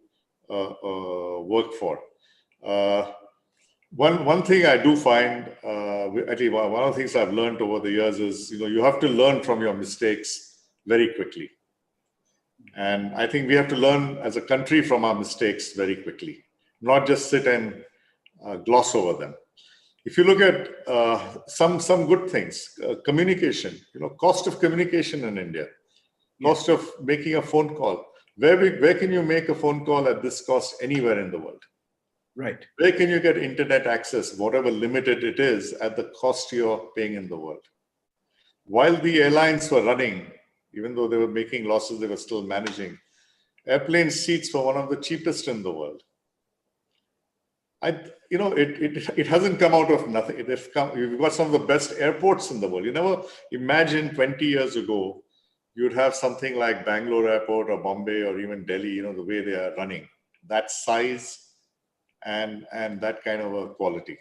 work for. One thing I do find, actually one of the things I've learned over the years is, you have to learn from your mistakes very quickly. And I think we have to learn as a country from our mistakes very quickly, not just sit and gloss over them. If you look at some good things, communication, cost of communication in India. Cost of making a phone call. Where can you make a phone call at this cost anywhere in the world? Right. Where can you get internet access, whatever limited it is, at the cost you're paying in the world? While the airlines were running, even though they were making losses, they were still managing. Airplane seats were one of the cheapest in the world. It hasn't come out of nothing. You've got some of the best airports in the world. You never imagined 20 years ago you'd have something like Bangalore Airport or Bombay or even Delhi, the way they are running, that size and that kind of a quality.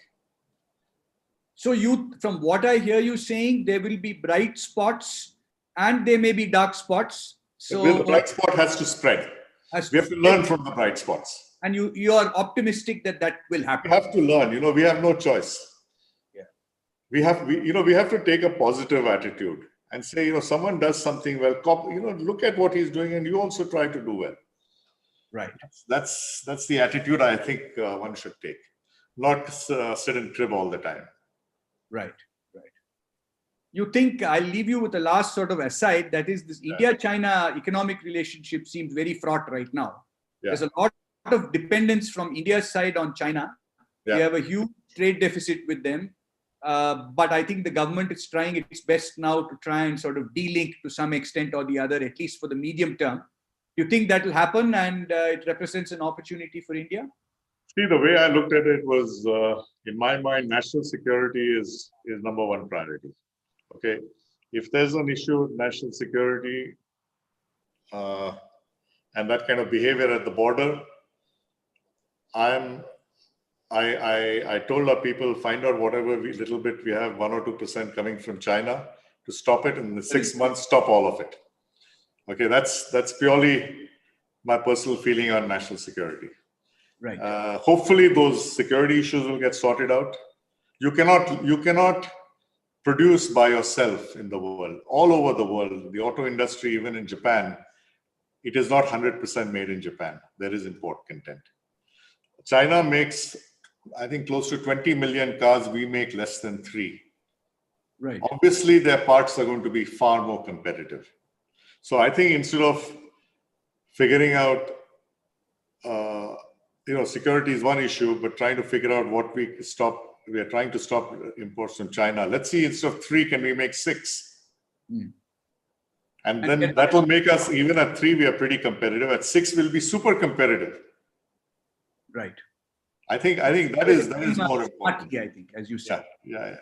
So from what I hear you saying, there will be bright spots and there may be dark spots. So the bright spot has to spread. We have to learn from the bright spots. And you are optimistic that will happen. We have to learn. We have no choice. Yeah. We have to take a positive attitude and say, someone does something well, look at what he's doing and you also try to do well. Right. That's the attitude I think one should take. not sit and crib all the time. Right. You think, I'll leave you with the last sort of aside, that is this India-China economic relationship seems very fraught right now. Yeah. There's a lot of dependence from India's side on China. Yeah. We have a huge trade deficit with them. But I think the government is trying its best now to try and sort of de-link to some extent or the other, at least for the medium term. Do you think that will happen and it represents an opportunity for India? See, the way I looked at it was, in my mind, national security is number one priority. Okay, if there's an issue with national security and that kind of behavior at the border, I told our people, find out whatever little bit we have, 1 or 2% coming from China, to stop it, and in the 6 months, stop all of it. Okay, that's purely my personal feeling on national security. Right. Hopefully, those security issues will get sorted out. You cannot produce by yourself in the world, all over the world. The auto industry, even in Japan, it is not 100% made in Japan. There is import content. China makes, I think, close to 20 million cars. We make less than 3. Right. Obviously, their parts are going to be far more competitive. So I think instead of figuring out, security is one issue, but trying to figure out what we are trying to stop imports from China. Let's see, instead of 3, can we make 6? And then that will make us, even at 3, we are pretty competitive. At 6, we'll be super competitive. Right. I think that is more important. I think, as you said. Yeah.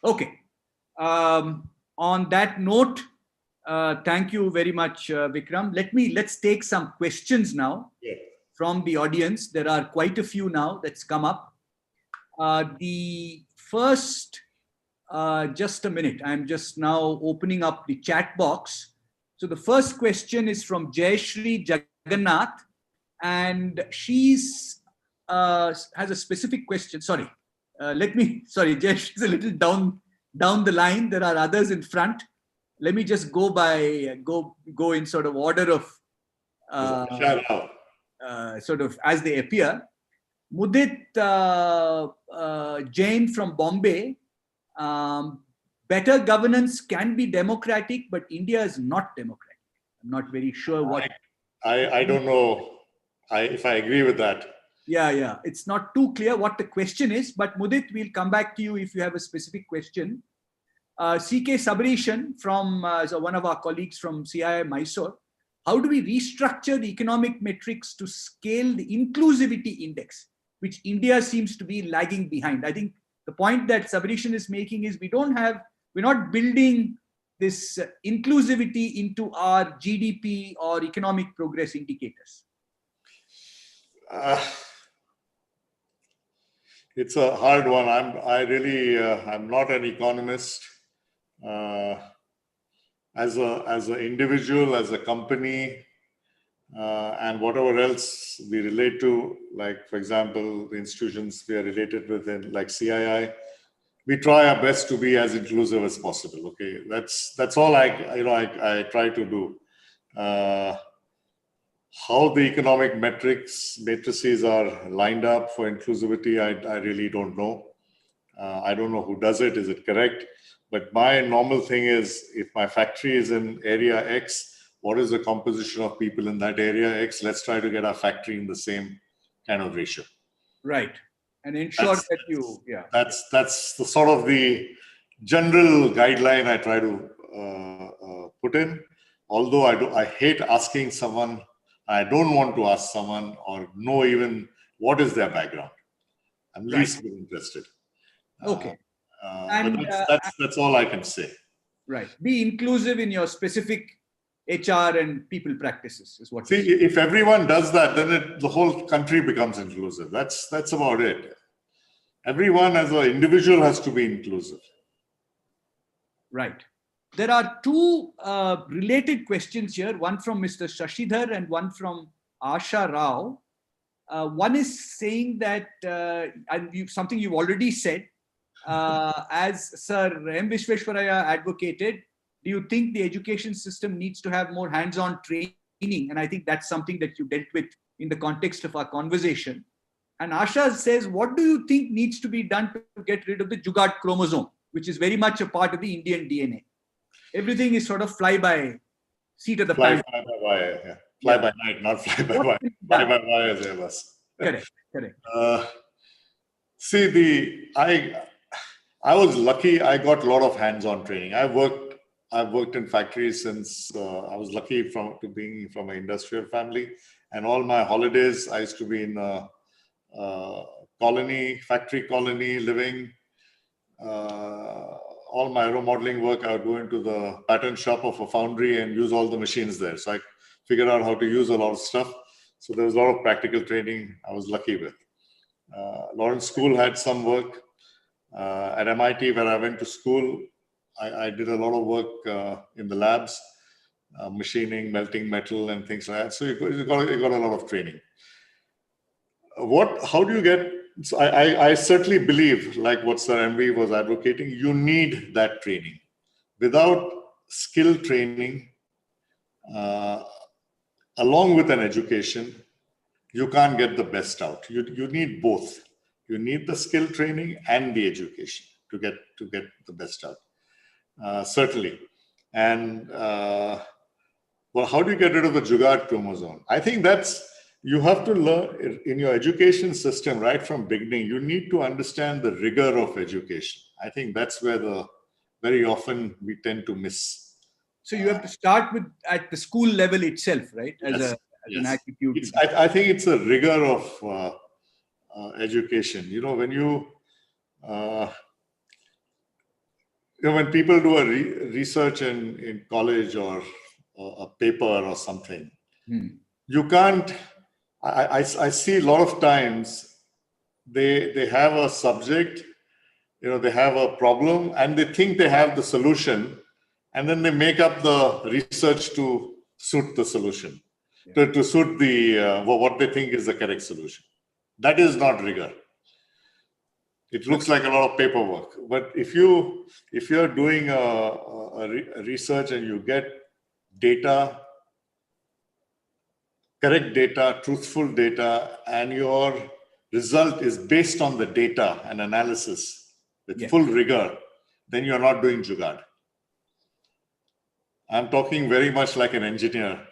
Okay. On that note, thank you very much, Vikram. Let's take some questions now from the audience. There are quite a few now that's come up. The first, just a minute. I'm just now opening up the chat box. So the first question is from Jayashri Jagannath, and she's has a specific question. Sorry, Jayashri's a little down the line. There are others in front. Let me just go in sort of order of sort of as they appear. Mudit Jain from Bombay. Better governance can be democratic, but India is not democratic. I'm not very sure what. I don't know if I agree with that. Yeah. It's not too clear what the question is, but Mudit, we'll come back to you if you have a specific question. CK Sabarishan from one of our colleagues from CII Mysore. How do we restructure the economic metrics to scale the inclusivity index, which India seems to be lagging behind? I think the point that Sabarishan is making is we're not building this inclusivity into our GDP or economic progress indicators. It's a hard one. I'm not an economist. As an individual, as a company, and whatever else we relate to, like, for example, the institutions we are related with, like CII, we try our best to be as inclusive as possible. Okay, that's all I try to do. How the economic matrices are lined up for inclusivity, I really don't know. I don't know who does it. Is it correct? But my normal thing is, if my factory is in area X, what is the composition of people in that area X? Let's try to get our factory in the same kind of ratio. Right. And ensure That's the sort of the general guideline I try to put in. Although I hate asking someone, I don't want to ask someone or know even what is their background. I'm least interested. Okay. But that's all I can say. Right. Be inclusive in your specific HR and people practices is what. See, if everyone does that, then the whole country becomes inclusive. That's about it. Everyone as an individual has to be inclusive. Right. There are two related questions here, one from Mr. Shashidhar and one from Asha Rao. One is saying that, something you've already said, as Sir M. Vishweshwaraya advocated, do you think the education system needs to have more hands-on training? And I think that's something that you dealt with in the context of our conversation. And Asha says, what do you think needs to be done to get rid of the Jugaad chromosome, which is very much a part of the Indian DNA? Everything is sort of fly by seat of the pants. Fly by wire, yeah. Fly by night, not fly by wire. Fly by wire as there was. Correct, correct. See, I was lucky. I got a lot of hands-on training. I've worked in factories since I was lucky to being from an industrial family, and all my holidays I used to be in a factory colony living. All my aeromodeling work, I would go into the pattern shop of a foundry and use all the machines there. So I figured out how to use a lot of stuff. So there was a lot of practical training I was lucky with. Lawrence School had some work. At MIT, where I went to school, I did a lot of work in the labs, machining, melting metal and things like that. So you got a lot of training. How do you get... So I certainly believe, like what Sir MV was advocating, you need that training. Without skill training, along with an education, you can't get the best out. You need both. You need the skill training and the education to get the best out. Certainly. And well, how do you get rid of the Jugaad chromosome? I think you have to learn in your education system right from beginning. You need to understand the rigor of education. I think that's where very often we tend to miss. So you have to start at the school level itself, right? As an attitude. I think it's a rigor of education. When people do a research in college or a paper or something, you can't. I see a lot of times they have a subject, they have a problem and they think they have the solution, and then they make up the research to suit the solution, to suit what they think is the correct solution. That is not rigor. It looks like a lot of paperwork. But if you're doing a research and you get data, correct data, truthful data, and your result is based on the data and analysis with full rigor, then you're not doing Jugaad. I'm talking very much like an engineer,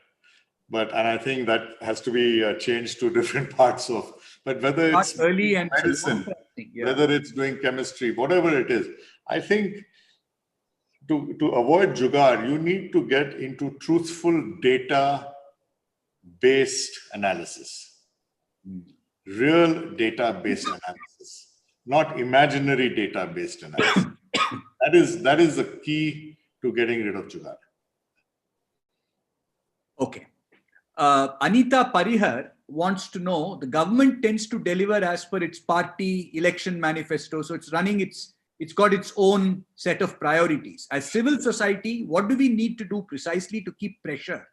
and I think that has to be changed to different parts of. But whether it's early and medicine, whether it's doing chemistry, whatever it is, I think to avoid Jugaad, you need to get into truthful data-based analysis, real data-based analysis, not imaginary data-based analysis. That is the key to getting rid of Jugaad. Okay. Anita Parihar wants to know, the government tends to deliver as per its party election manifesto. So it's got its own set of priorities. As civil society, what do we need to do precisely to keep pressure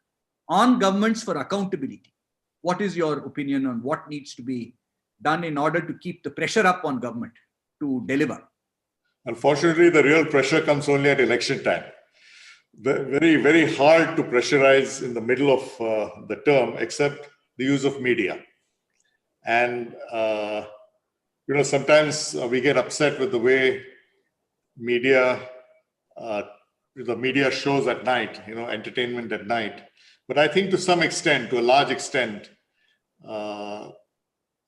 on governments for accountability? What is your opinion on what needs to be done in order to keep the pressure up on government to deliver? Unfortunately, the real pressure comes only at election time. Very, very hard to pressurize in the middle of the term, except the use of media. And, sometimes we get upset with the way the media shows at night, entertainment at night. But I think to some extent, to a large extent,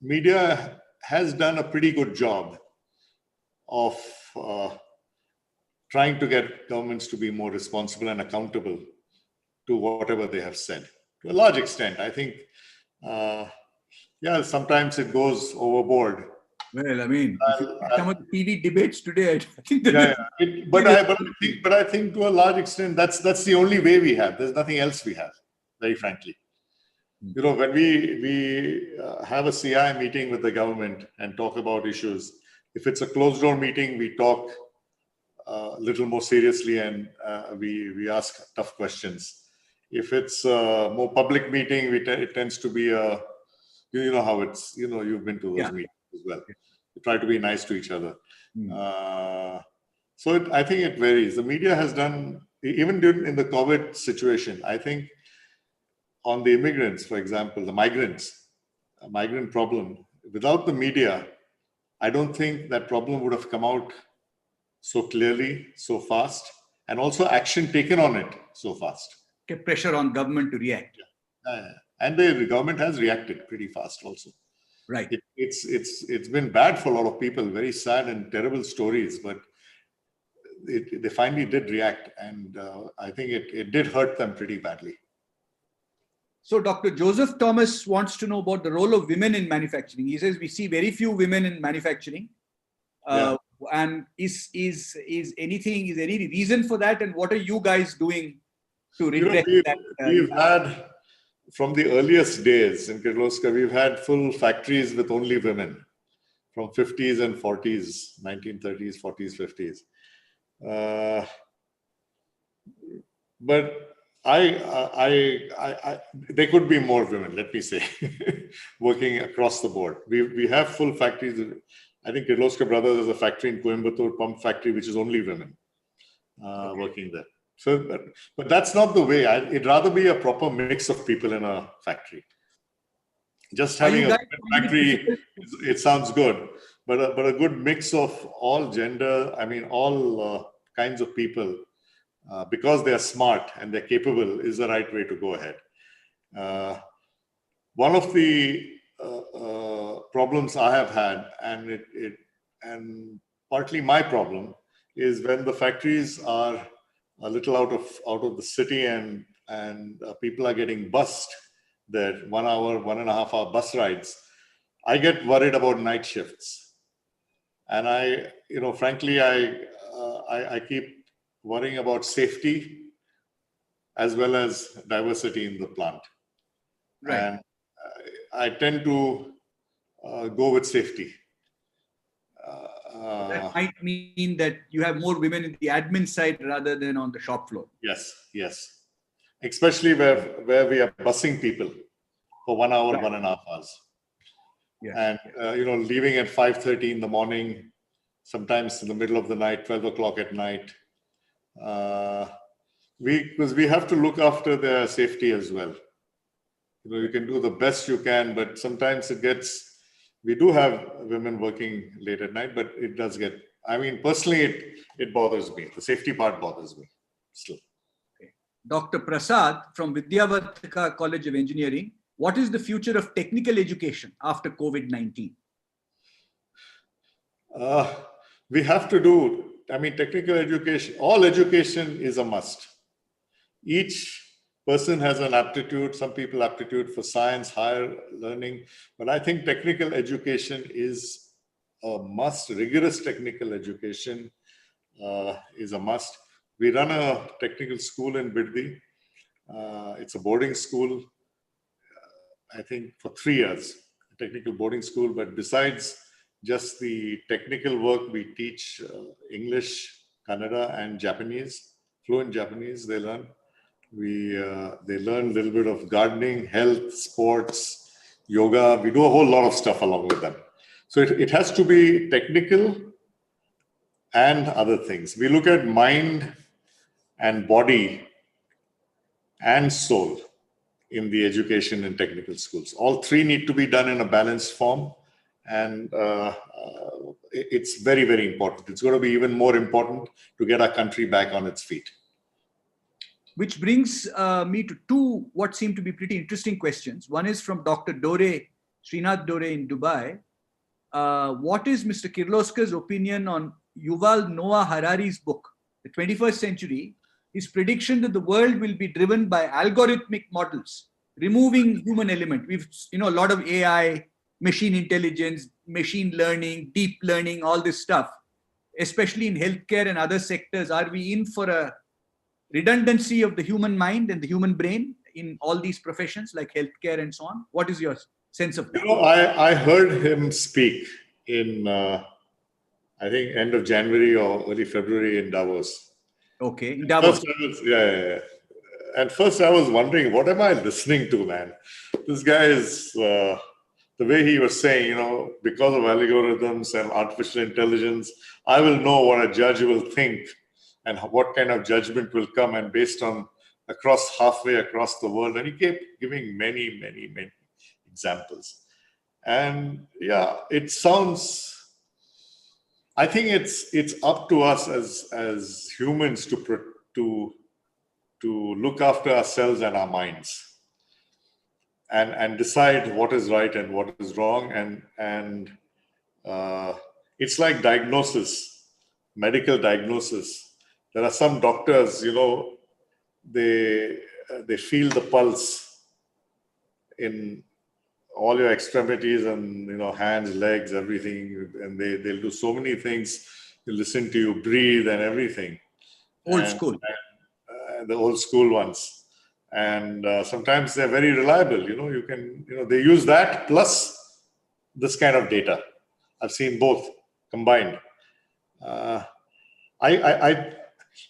media has done a pretty good job of trying to get governments to be more responsible and accountable to whatever they have said. To a large extent, I think, sometimes it goes overboard. Well, I mean, if you look at some of the TV debates today, I think but I think to a large extent, that's the only way we have. There's nothing else we have, very frankly. When we have a CI meeting with the government and talk about issues, if it's a closed door meeting, we talk a little more seriously and we ask tough questions. If it's a more public meeting, it tends to be you know how it's, you've been to those meetings as well. We try to be nice to each other. So I think it varies. The media has done, even in the COVID situation, I think on the immigrants, for example, the migrant problem, without the media, I don't think that problem would have come out so clearly, so fast, and also action taken on it so fast. Kept pressure on government to react. And the government has reacted pretty fast also. Right. It's been bad for a lot of people, very sad and terrible stories, but they finally did react, and I think it did hurt them pretty badly. So Dr. Joseph Thomas wants to know about the role of women in manufacturing. He says we see very few women in manufacturing. And is there any reason for that? And what are you guys doing to redress that? We've had, from the earliest days in Kirloskar, we've had full factories with only women from 50s and 40s, 1930s, 40s, 50s. But there could be more women, let me say, working across the board. We have full factories. I think Kirloskar Brothers has a factory in Coimbatore, pump factory, which is only women working there. So, but that's not the way. It'd rather be a proper mix of people in a factory. Just having a factory, it sounds good, but a good mix of all gender, all kinds of people, because they are smart and they're capable, is the right way to go ahead. One of the problems I have had, and partly my problem, is when the factories are a little out of the city and people are getting bussed there, 1 hour, 1.5 hour bus rides. I get worried about night shifts, and frankly, I keep worrying about safety as well as diversity in the plant. Right. And I tend to go with safety. That might mean that you have more women in the admin side rather than on the shop floor. Yes. Especially where we are busing people for 1 hour, right. 1.5 hours. Yes. And, leaving at 5:30 in the morning, sometimes in the middle of the night, 12 o'clock at night. Because we have to look after their safety as well. You can do the best you can, but sometimes we do have women working late at night, but it does get, personally, it bothers me. The safety part bothers me still. Okay. Dr. Prasad from Vidyavartika College of Engineering, what is the future of technical education after COVID-19? We have to do, technical education, all education is a must. Each person has an aptitude, some people aptitude for science, higher learning, but I think technical education is a must. Rigorous technical education is a must. We run a technical school in Biddi. It's a boarding school, I think for 3 years, a technical boarding school, but besides just the technical work, we teach English, Kannada, and Japanese, fluent Japanese they learn. They learn a little bit of gardening, health, sports, yoga. We do a whole lot of stuff along with them. So it has to be technical and other things. We look at mind and body and soul in the education and technical schools. All three need to be done in a balanced form. And it's very, very important. It's going to be even more important to get our country back on its feet. Which brings me to two what seem to be pretty interesting questions. One is from Dr. Dore, Srinath Dore in Dubai. What is Mr. Kirloskar's opinion on Yuval Noah Harari's book, The 21st Century, his prediction that the world will be driven by algorithmic models, removing human element? We've, a lot of AI, machine intelligence, machine learning, deep learning, all this stuff, especially in healthcare and other sectors. Are we in for a redundancy of the human mind and the human brain in all these professions like healthcare and so on? What is your sense of that? I heard him speak in, I think, end of January or early February in Davos. Okay, in Davos. At first I was wondering, what am I listening to, man? This guy is, the way he was saying, because of algorithms and artificial intelligence, I will know what a judge will think and what kind of judgment will come, and based on halfway across the world. And he kept giving many, many, many examples. And yeah, it sounds, I think it's up to us as humans to look after ourselves and our minds, and decide what is right and what is wrong. And it's like diagnosis, medical diagnosis. There are some doctors, they feel the pulse in all your extremities and hands, legs, everything, and they'll do so many things. They listen to you breathe and everything. Old school. The old school ones, and sometimes they're very reliable. They use that plus this kind of data. I've seen both combined. I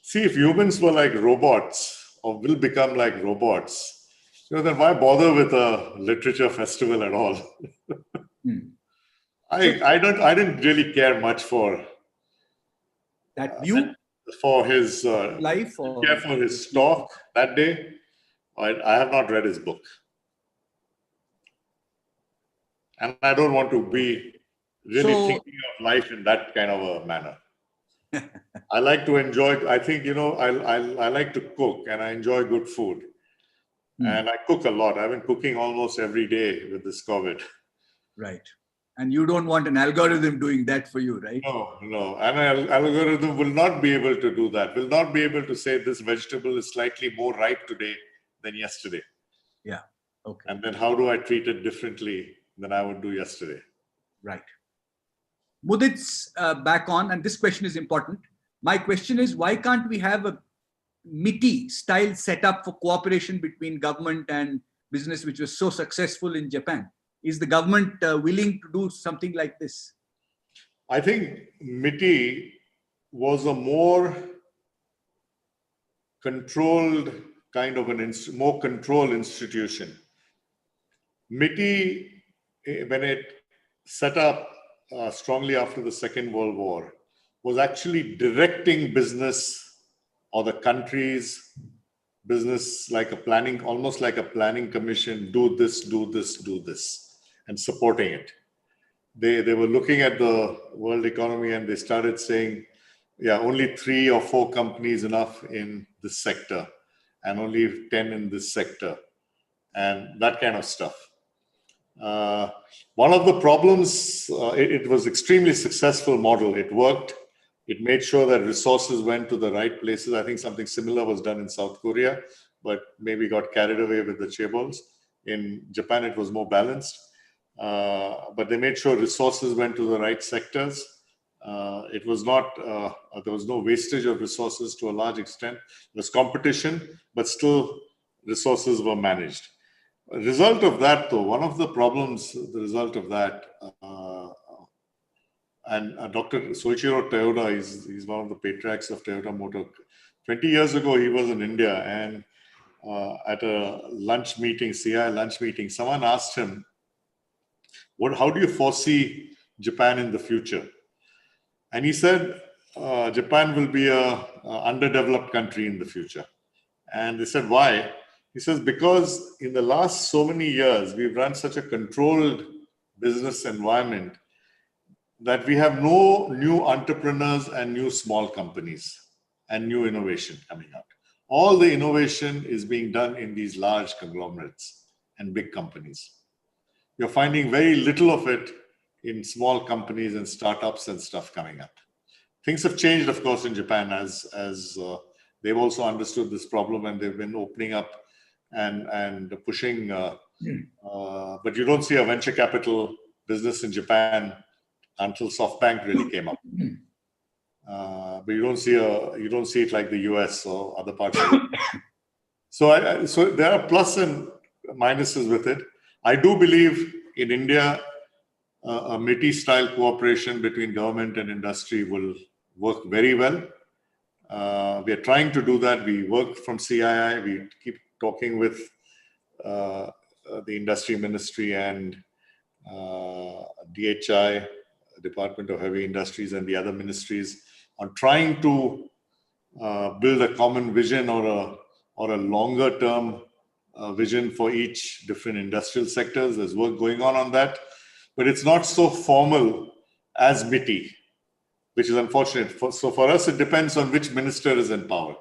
see, if humans were like robots or will become like robots, then why bother with a literature festival at all? I didn't really care much for that view, for his life, or care for his talk that day. I have not read his book, and I don't want to be really thinking of life in that kind of a manner. I like to enjoy. I think I like to cook, and I enjoy good food, and I cook a lot. I've been cooking almost every day with this COVID. Right. And you don't want an algorithm doing that for you, right? No. An algorithm will not be able to do that. Will not be able to say this vegetable is slightly more ripe today than yesterday. Yeah. Okay. And then how do I treat it differently than I would do yesterday? Right. Mudit's back on, and this question is important. My question is, why can't we have a MITI style setup for cooperation between government and business, which was so successful in Japan? Is the government willing to do something like this? I think MITI was a more controlled kind of more controlled institution. MITI, when it set up strongly after the Second World War, was actually directing business or the country's business like a planning, almost like a planning commission, do this, do this, do this, and supporting it. They were looking at the world economy and they started saying, yeah, only 3 or 4 companies enough in this sector and only 10 in this sector, and that kind of stuff. One of the problems, it was extremely successful model. It worked. It made sure that resources went to the right places. I think something similar was done in South Korea, but maybe got carried away with the chaebols. In Japan, it was more balanced. But they made sure resources went to the right sectors. It was not, there was no wastage of resources to a large extent. There was competition, but still resources were managed. A result of that, though, one of the problems, the result of that, and Dr. Soichiro Toyoda, he's one of the patriarchs of Toyota Motor. 20 years ago, he was in India, and at a lunch meeting, CI lunch meeting, someone asked him, how do you foresee Japan in the future? And he said, Japan will be a underdeveloped country in the future. And they said, why? He says, because in the last so many years, we've run such a controlled business environment that we have no new entrepreneurs and new small companies and new innovation coming out. All the innovation is being done in these large conglomerates and big companies. You're finding very little of it in small companies and startups and stuff coming up. Things have changed, of course, in Japan as they've also understood this problem and they've been opening up and pushing. But you don't see a venture capital business in Japan until SoftBank really came up. But you don't see it like the US or other parts of it. So there are plus and minuses with it. I do believe in India, a MITI-style cooperation between government and industry will work very well. We are trying to do that. We work from CII. We keep talking with the industry ministry and DHI, Department of Heavy Industries, and the other ministries on trying to build a common vision or a longer-term vision for each different industrial sectors. There's work going on that. but it's not so formal as MITI, which is unfortunate. So for us, it depends on which minister is in power.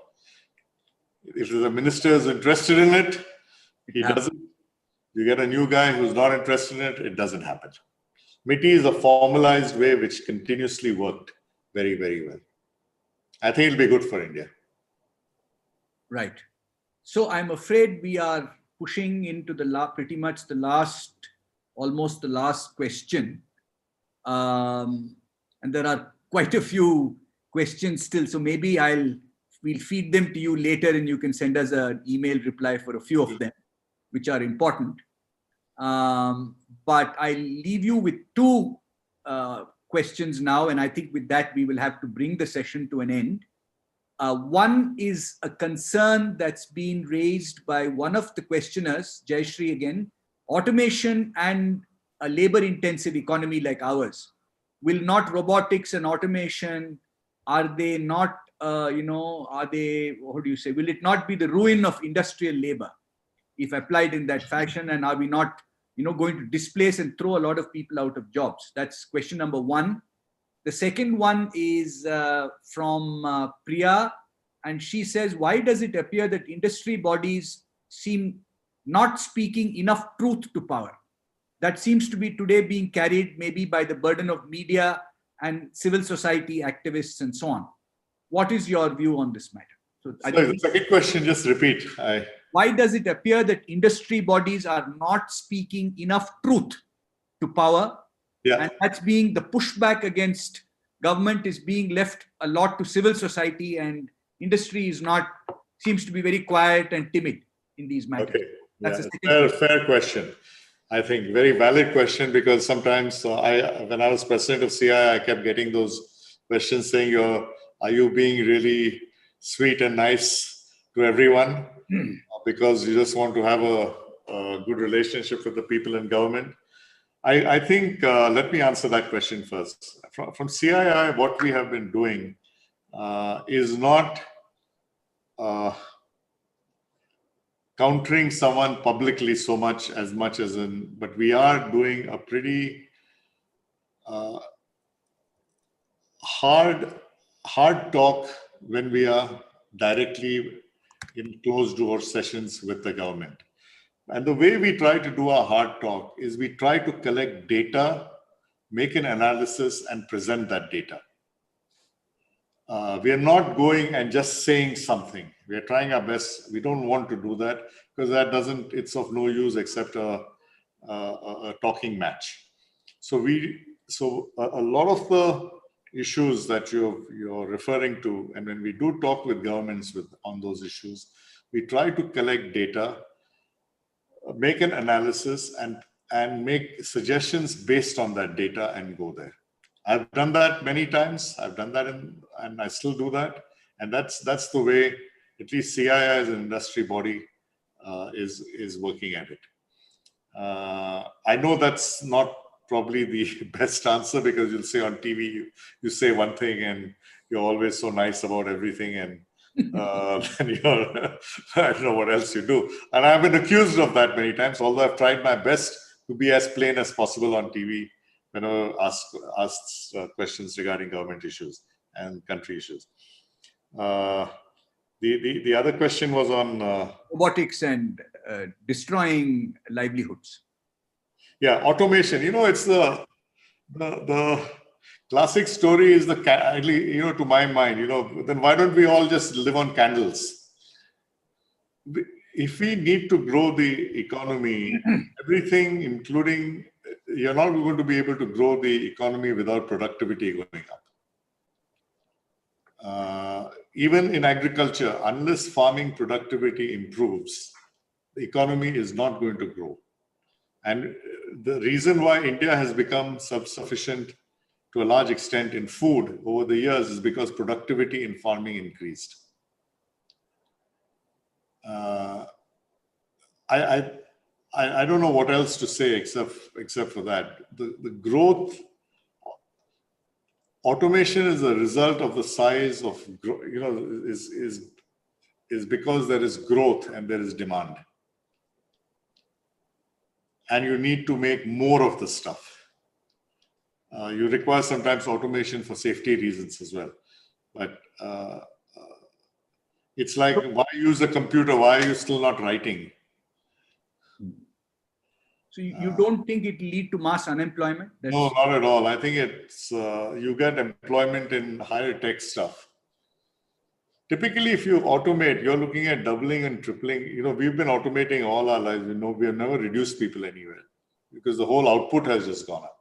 If the minister is interested in it, he doesn't. You get a new guy who's not interested in it, it doesn't happen. MITI is a formalized way which continuously worked very, very well. I think it'll be good for India. Right. So I'm afraid we are pushing into pretty much almost the last question. And there are quite a few questions still. So maybe we'll feed them to you later and you can send us an email reply for a few of them, which are important. But I'll leave you with two questions now. And I think with that, we will have to bring the session to an end. One is a concern that's been raised by one of the questioners, Jayashree again. Automation and a labor-intensive economy like ours, will not robotics and automation, are they not, will it not be the ruin of industrial labor if applied in that fashion? And are we not, going to displace and throw a lot of people out of jobs? That's question number one. The second one is from Priya, and she says, why does it appear that industry bodies seem not speaking enough truth to power? That seems to be today being carried maybe by the burden of media and civil society activists and so on. What is your view on this matter? So the second question, just repeat. Why does it appear that industry bodies are not speaking enough truth to power? Yeah. And that's being the pushback against government is being left a lot to civil society, and industry seems to be very quiet and timid in these matters. Okay. That's a fair question. I think very valid question, because sometimes when I was president of CII, I kept getting those questions saying, are you being really sweet and nice to everyone because you just want to have a good relationship with the people in government? I think, let me answer that question first. From CII, what we have been doing is not countering someone publicly so much as in, but we are doing a pretty hard talk when we are directly in closed door sessions with the government. And the way we try to do our hard talk is we try to collect data, make an analysis, and present that data. We are not going and just saying something. We are trying our best. We don't want to do that, because it's of no use except a talking match. So a lot of the issues that you're referring to, and when we do talk with governments on those issues, we try to collect data, make an analysis, and make suggestions based on that data and go there. I've done that many times. I've done that and I still do that. And that's the way at least CII as an industry body is working at it. I know that's not probably the best answer, because you'll say on TV, you say one thing and you're always so nice about everything, and then I don't know what else you do. And I've been accused of that many times, although I've tried my best to be as plain as possible on TV whenever asked questions regarding government issues and country issues. The other question was on robotics and destroying livelihoods. Yeah, automation. It's the classic story is to my mind. Then why don't we all just live on candles? If we need to grow the economy, everything, including, you're not going to be able to grow the economy without productivity going up. Even in agriculture, unless farming productivity improves, the economy is not going to grow. And the reason why India has become self-sufficient to a large extent in food over the years is because productivity in farming increased. I don't know what else to say except for that. The growth, automation is a result of the size of, is because there is growth and there is demand. And you need to make more of the stuff. You require sometimes automation for safety reasons as well. But it's like, why use a computer? Why are you still not writing? So you don't think it lead to mass unemployment? No, not at all. I think it's you get employment in higher tech stuff. Typically, if you automate, you're looking at doubling and tripling. We've been automating all our lives. We have never reduced people anywhere because the whole output has just gone up.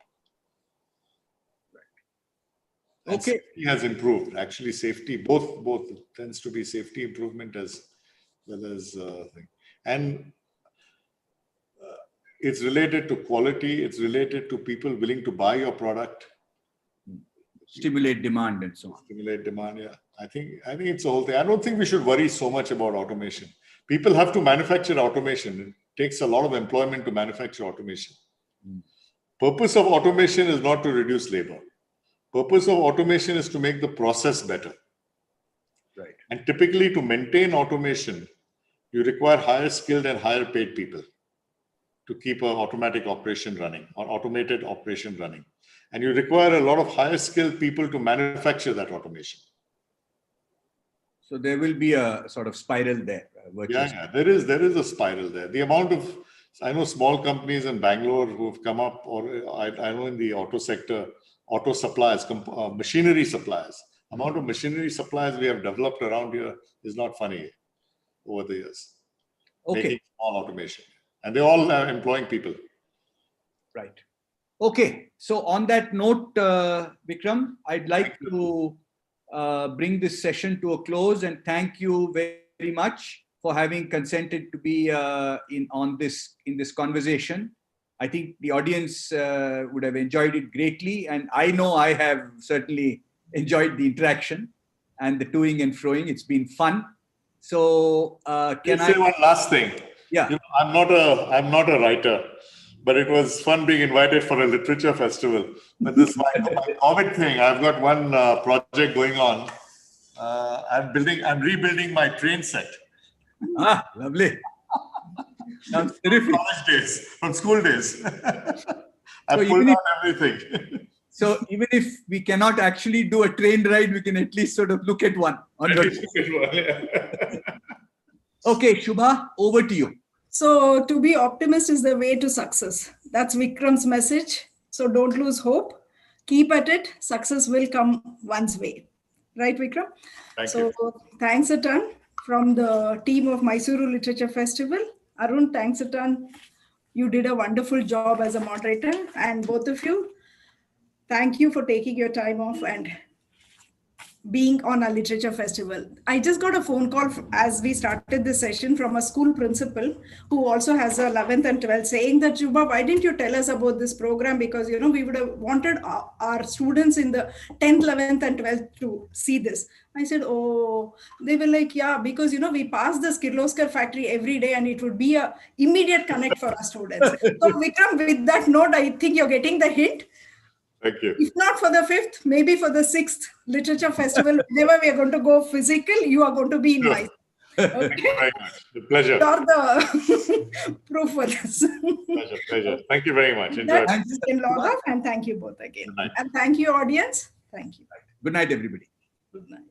Right. Okay. Safety has improved. Actually, safety, both tends to be safety improvement as well as thing. And it's related to quality. It's related to people willing to buy your product. Stimulate demand and so on. Stimulate demand, yeah. I think it's a whole thing. I don't think we should worry so much about automation. People have to manufacture automation. It takes a lot of employment to manufacture automation. Purpose of automation is not to reduce labor. Purpose of automation is to make the process better. Right. And typically to maintain automation, you require higher skilled and higher paid people to keep an automatic operation running or automated operation running. And you require a lot of higher skilled people to manufacture that automation. So there will be a sort of spiral there. Yeah, there is a spiral there. The amount of, I know small companies in Bangalore who have come up, or I know in the auto sector, auto suppliers, machinery suppliers. Amount of machinery suppliers we have developed around here is not funny over the years. Okay. Making small automation. And they all are employing people. Right. Okay. So on that note, Vikram, I'd like to bring this session to a close and thank you very much for having consented to be in this conversation. I think the audience would have enjoyed it greatly, and I know I have certainly enjoyed the interaction and the toing and froing. It's been fun. So can I say one last thing? Yeah. I'm not a writer, but it was fun being invited for a literature festival. But this my COVID thing, I've got one project going on. I'm rebuilding my train set. Ah, lovely. Sounds terrific. From school days. I pulled out everything. So even if we cannot actually do a train ride, we can at least sort of look at one. Okay, Shubha, over to you. So to be optimist is the way to success. That's Vikram's message. So don't lose hope. Keep at it. Success will come one's way. Right, Vikram? Thank you. Thanks a ton from the team of Mysuru Literature Festival. Aroon, thanks a ton. You did a wonderful job as a moderator. And both of you, thank you for taking your time off and being on a literature festival. I just got a phone call as we started this session from a school principal who also has a 11th and 12th saying that, Shubha, why didn't you tell us about this program? Because, we would have wanted our students in the 10th, 11th and 12th to see this. I said, oh, they were like, yeah, because, we pass this Kirloskar factory every day and it would be a immediate connect for our students. So Vikram, with that note, I think you're getting the hint. Thank you. If not for the 5th, maybe for the 6th literature festival, whenever we are going to go physical, you are going to be in my. Okay. Thank you very much. The pleasure. You're the proof for this. Pleasure. Thank you very much. You can log off and thank you both again. And thank you, audience. Thank you. Good night, everybody. Good night.